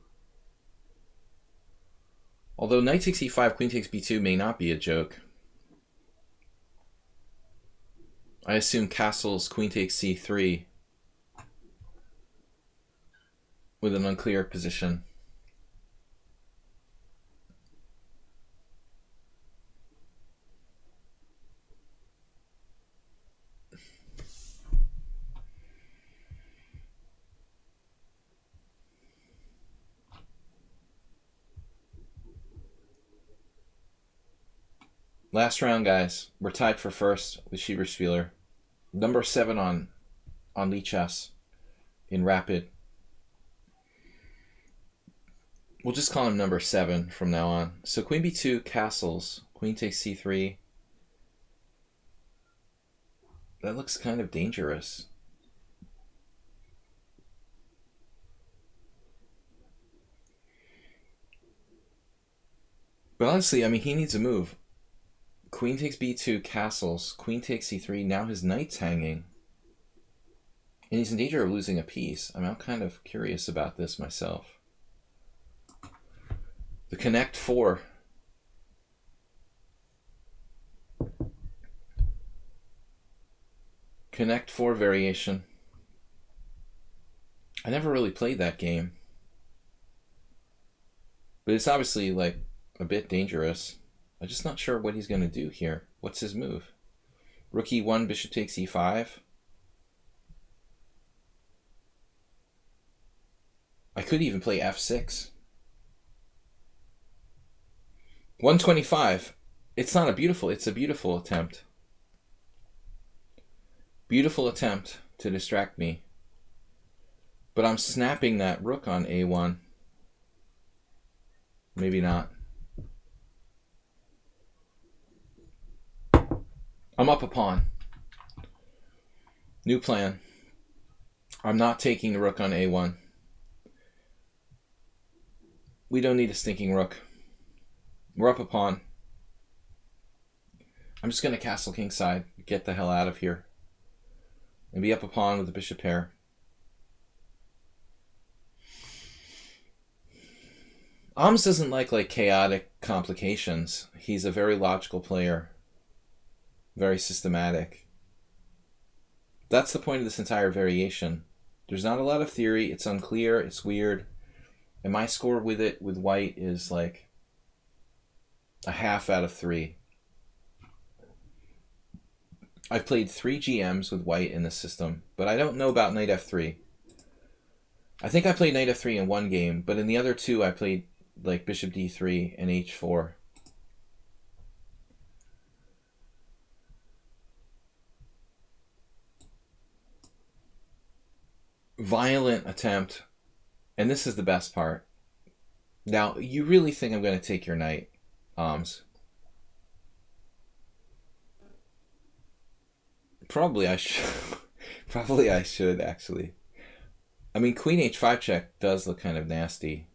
Although knight takes e5, queen takes b2 may not be a joke. I assume castles queen takes c3 with an unclear position. Last round, guys. We're tied for first with Schieberspieler. Number 7 on lichess in rapid. We'll just call him number 7 from now on. So queen b2, castles. Queen takes c3. That looks kind of dangerous. But honestly, I mean, he needs a move. Queen takes b2, castles. Queen takes c3. Now his knight's hanging. And he's in danger of losing a piece. I mean, I'm kind of curious about this myself. The connect 4. Connect 4 variation. I never really played that game. But it's obviously, like, a bit dangerous. I'm just not sure what he's going to do here. What's his move? Rook e1, bishop takes e5. I could even play f6. 125. It's not a beautiful, it's a beautiful attempt. Beautiful attempt to distract me. But I'm snapping that rook on a1. Maybe not. I'm up a pawn. New plan. I'm not taking the rook on a1. We don't need a stinking rook. We're up a pawn. I'm just going to castle kingside. Get the hell out of here. And be up a pawn with the bishop pair. Ahms doesn't like chaotic complications. He's a very logical player. Very systematic. That's the point of this entire variation. There's not a lot of theory. It's unclear. It's weird. And my score with it, with white, is like a half out of 3. I've played 3 GMs with white in this system, but I don't know about knight f3. I think I played knight f3 in one game, but in the other 2 I played like bishop d3 and h4. Violent attempt. And this is the best part. Now, you really think I'm going to take your knight, Ahms? Probably I should. Probably I should, actually. I mean, queen h5 check does look kind of nasty.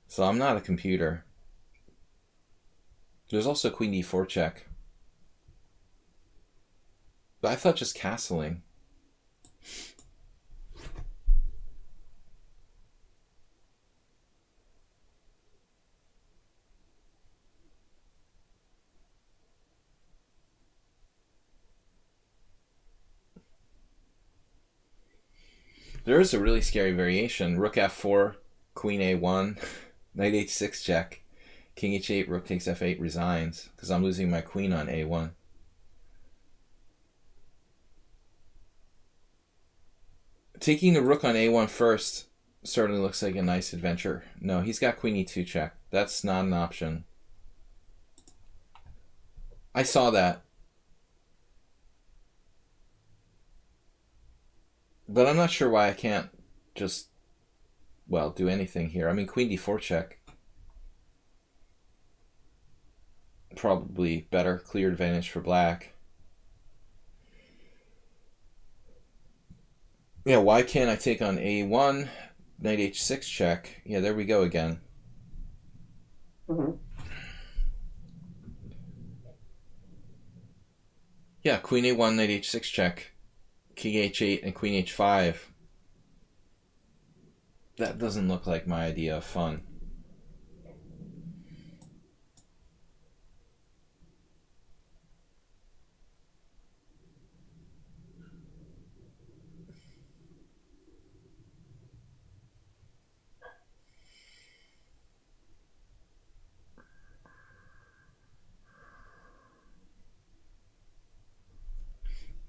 So I'm not a computer. There's also queen d4 check. But I thought just castling. There is a really scary variation. Rook f4, queen a1, knight h6 check, king h8, rook takes f8, resigns, because I'm losing my queen on a1. Taking the rook on a1 first certainly looks like a nice adventure. No, he's got queen e2 check. That's not an option. I saw that. But I'm not sure why I can't just, well, do anything here. I mean, queen d4 check. Probably better, clear advantage for black. Yeah, why can't I take on a1, knight h6 check? Yeah, there we go again. Yeah, queen a1, knight h6 check, king h8, and queen h5. That doesn't look like my idea of fun.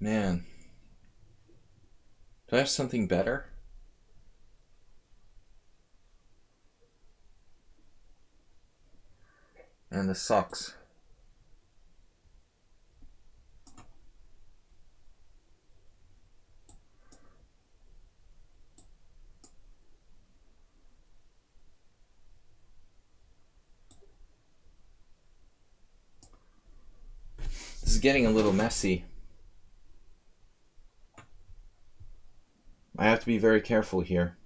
Man. Do I have something better? And this sucks. This is getting a little messy. I have to be very careful here.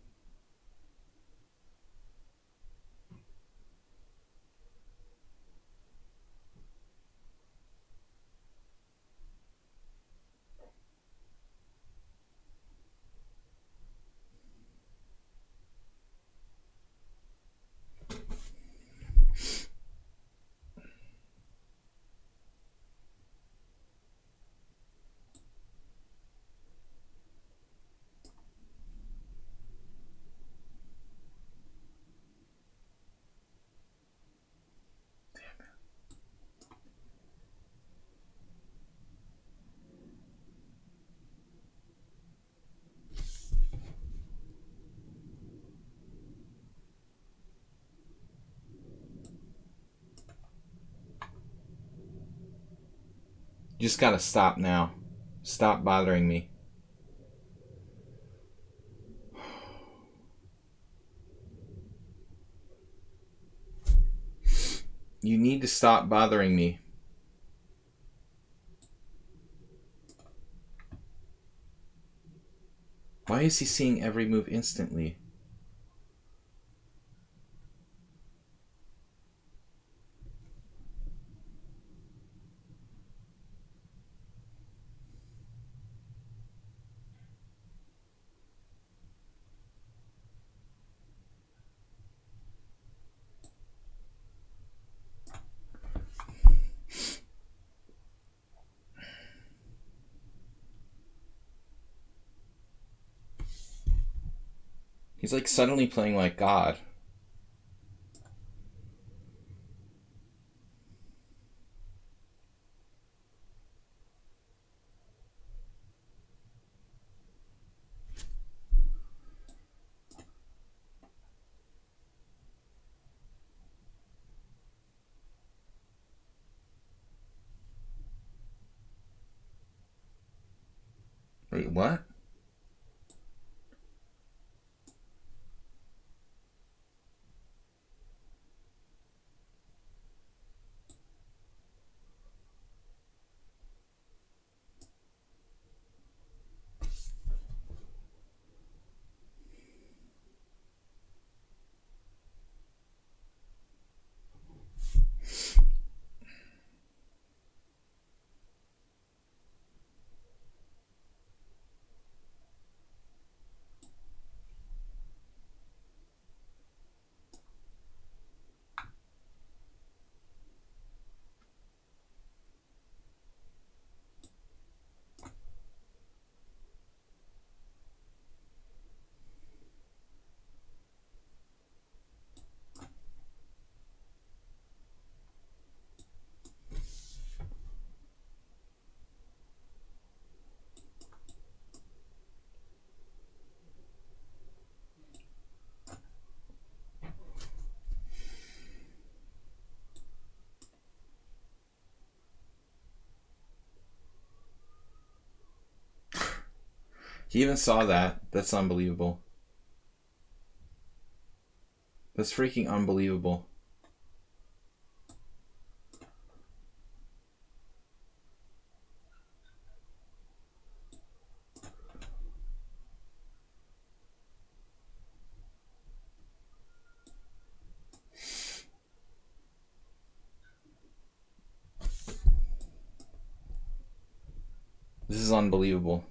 just gotta stop now. Stop bothering me. You need to stop bothering me. Why is he seeing every move instantly? He's like suddenly playing like God. Wait, what? He even saw that. That's unbelievable. That's freaking unbelievable. This is unbelievable.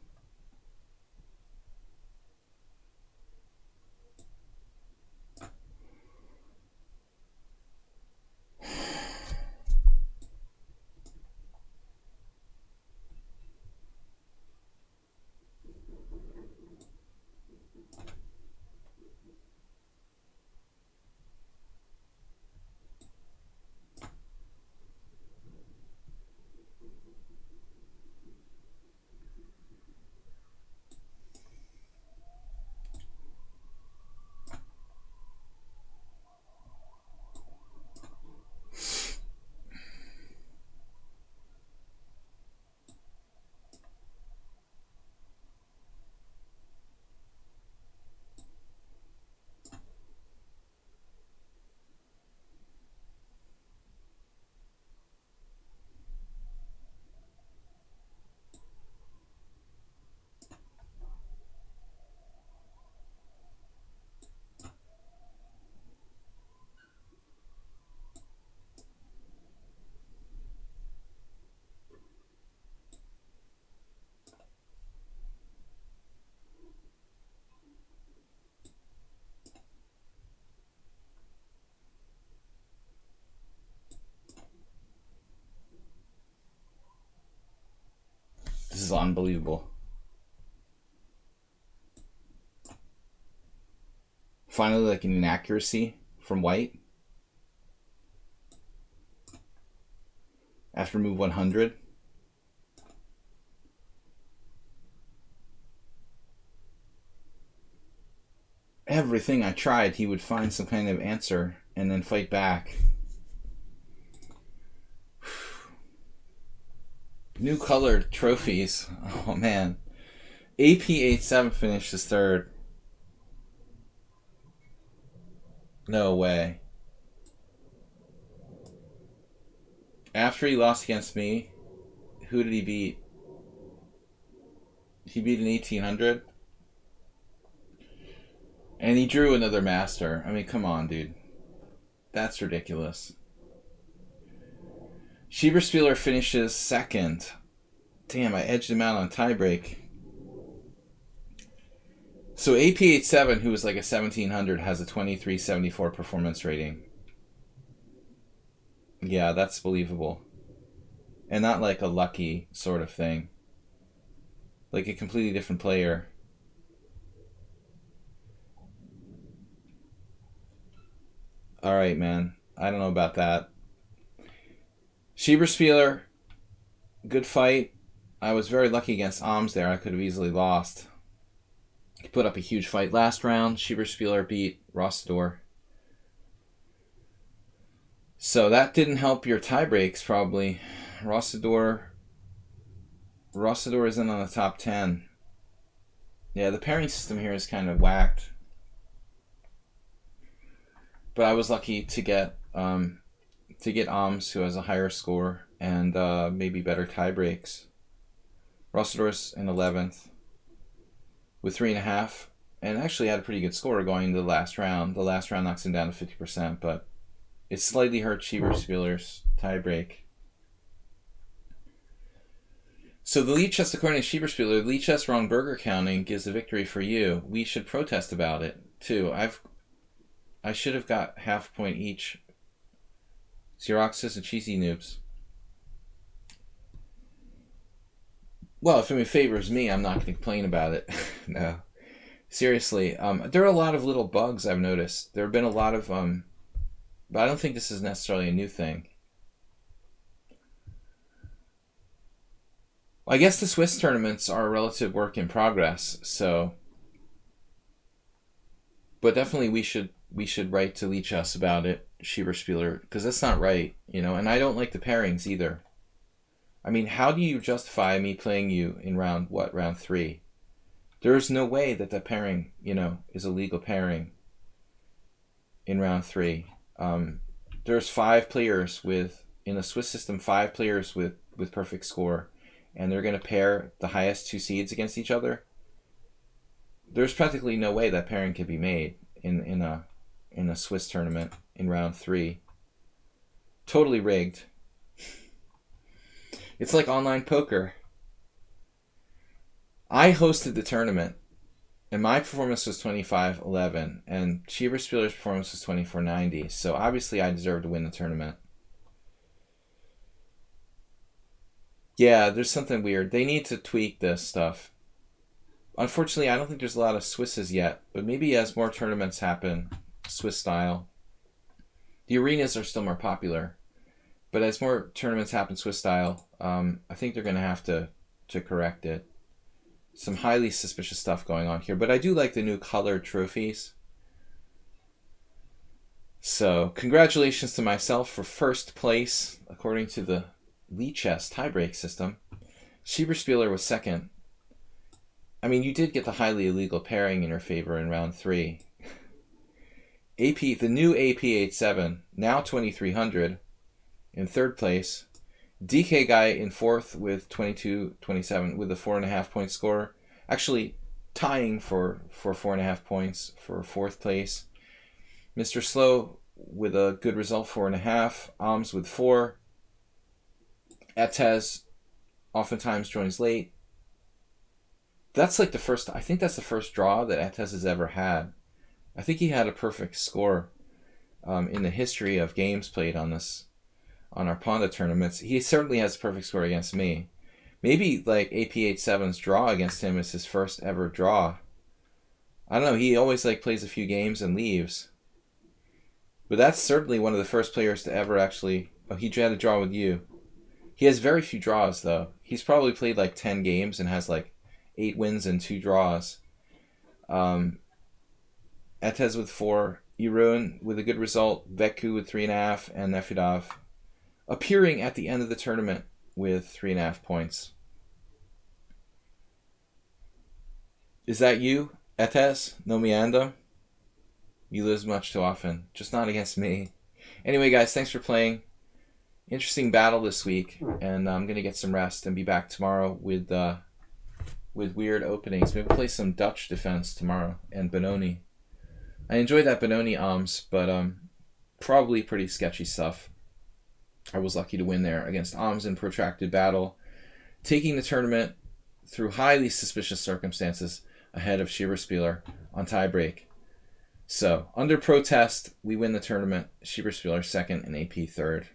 This is unbelievable. Finally, like an inaccuracy from white. After move 100. Everything I tried, he would find some kind of answer and then fight back. New colored trophies. Oh man. AP87 finishes third. No way. After he lost against me, who did he beat? He beat an 1800. And he drew another master. I mean, come on, dude. That's ridiculous. Schieberspieler finishes second. Damn, I edged him out on tiebreak. So AP87, who was like a 1700, has a 2374 performance rating. Yeah, that's believable. And not like a lucky sort of thing. Like a completely different player. Alright, man. I don't know about that. Schieberspieler, good fight. I was very lucky against Ahms there. I could have easily lost. He put up a huge fight last round. Schieberspieler beat Rossdor. So that didn't help your tie breaks, probably. Rossdor isn't on the top 10. Yeah, the pairing system here is kind of whacked. But I was lucky to get Ahms, who has a higher score, and maybe better tie breaks. Rossdor's in 11th with 3.5, and actually had a pretty good score going into the last round. The last round knocks him down to 50%, but it slightly hurt Schieberspieler's tie break. So the lichess, according to Schieberspieler, lichess wrong burger counting gives a victory for you. We should protest about it too. I should have got half point each. Xeroxes and cheesy noobs. Well, if it favors me, I'm not going to complain about it. No. Seriously, there are a lot of little bugs I've noticed. There have been a lot of, but I don't think this is necessarily a new thing. I guess the Swiss tournaments are a relative work in progress, so. But definitely we should write to lichess about it, Schieberspieler, because that's not right, you know, and I don't like the pairings either. I mean, how do you justify me playing you in round 3? There's no way that the pairing, you know, is a legal pairing in round 3. There's 5 players in the Swiss system, 5 players with perfect score, and they're going to pair the highest 2 seeds against each other. There's practically no way that pairing can be made in a Swiss tournament in round 3. Totally rigged. It's like online poker. I hosted the tournament, and my performance was 25-11, and Schieberspieler's performance was 24-90, so obviously I deserved to win the tournament. Yeah, there's something weird. They need to tweak this stuff. Unfortunately, I don't think there's a lot of Swisses yet, but maybe as more tournaments happen, Swiss style, the arenas are still more popular. But as more tournaments happen Swiss style, I think they're going to have to correct it. Some highly suspicious stuff going on here. But I do like the new colored trophies. So congratulations to myself for first place, according to the lichess tiebreak system. Schieberspieler was second. I mean, you did get the highly illegal pairing in your favor in round 3. The new AP87, now 2300. In third place, DK guy in fourth with 22-27 with a 4.5 point score. Actually, tying for 4.5 points for fourth place. Mr. Slow with a good result, 4.5. Ahms with 4. Etez oftentimes joins late. That's like I think that's the first draw that Etez has ever had. I think he had a perfect score in the history of games played on our Pawnda tournaments. He certainly has a perfect score against me. Maybe like AP87's draw against him is his first ever draw. I don't know, he always like plays a few games and leaves. But that's certainly one of the first players to ever actually... Oh, he had a draw with you. He has very few draws, though. He's probably played like 10 games and has like 8 wins and 2 draws. Etez with 4. Irun with a good result. Veku with 3.5. And Nefedov appearing at the end of the tournament with 3.5 points. Is that you, Etes? No me ando? You lose much too often. Just not against me. Anyway, guys, thanks for playing. Interesting battle this week, and I'm going to get some rest and be back tomorrow with weird openings. Maybe play some Dutch defense tomorrow and Benoni. I enjoyed that Benoni but probably pretty sketchy stuff. I was lucky to win there against in protracted battle, taking the tournament through highly suspicious circumstances ahead of Schieberspieler on tiebreak. So, under protest, we win the tournament. Schieberspieler second and AP third.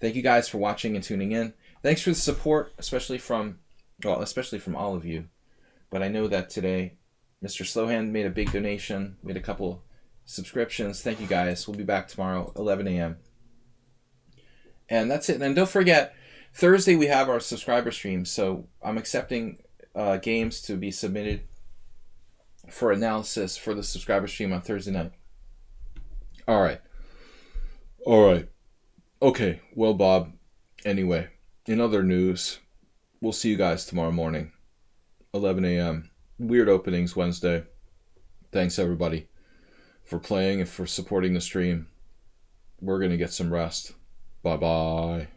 Thank you guys for watching and tuning in. Thanks for the support, especially from all of you. But I know that today, Mr. Slowhand made a big donation. We had a couple subscriptions. Thank you guys. We'll be back tomorrow, 11 a.m. And that's it. And don't forget, Thursday we have our subscriber stream. So I'm accepting games to be submitted for analysis for the subscriber stream on Thursday night. All right. Okay. Well, Bob, anyway, in other news, we'll see you guys tomorrow morning, 11 a.m. Weird openings Wednesday. Thanks, everybody, for playing and for supporting the stream. We're going to get some rest. Bye-bye.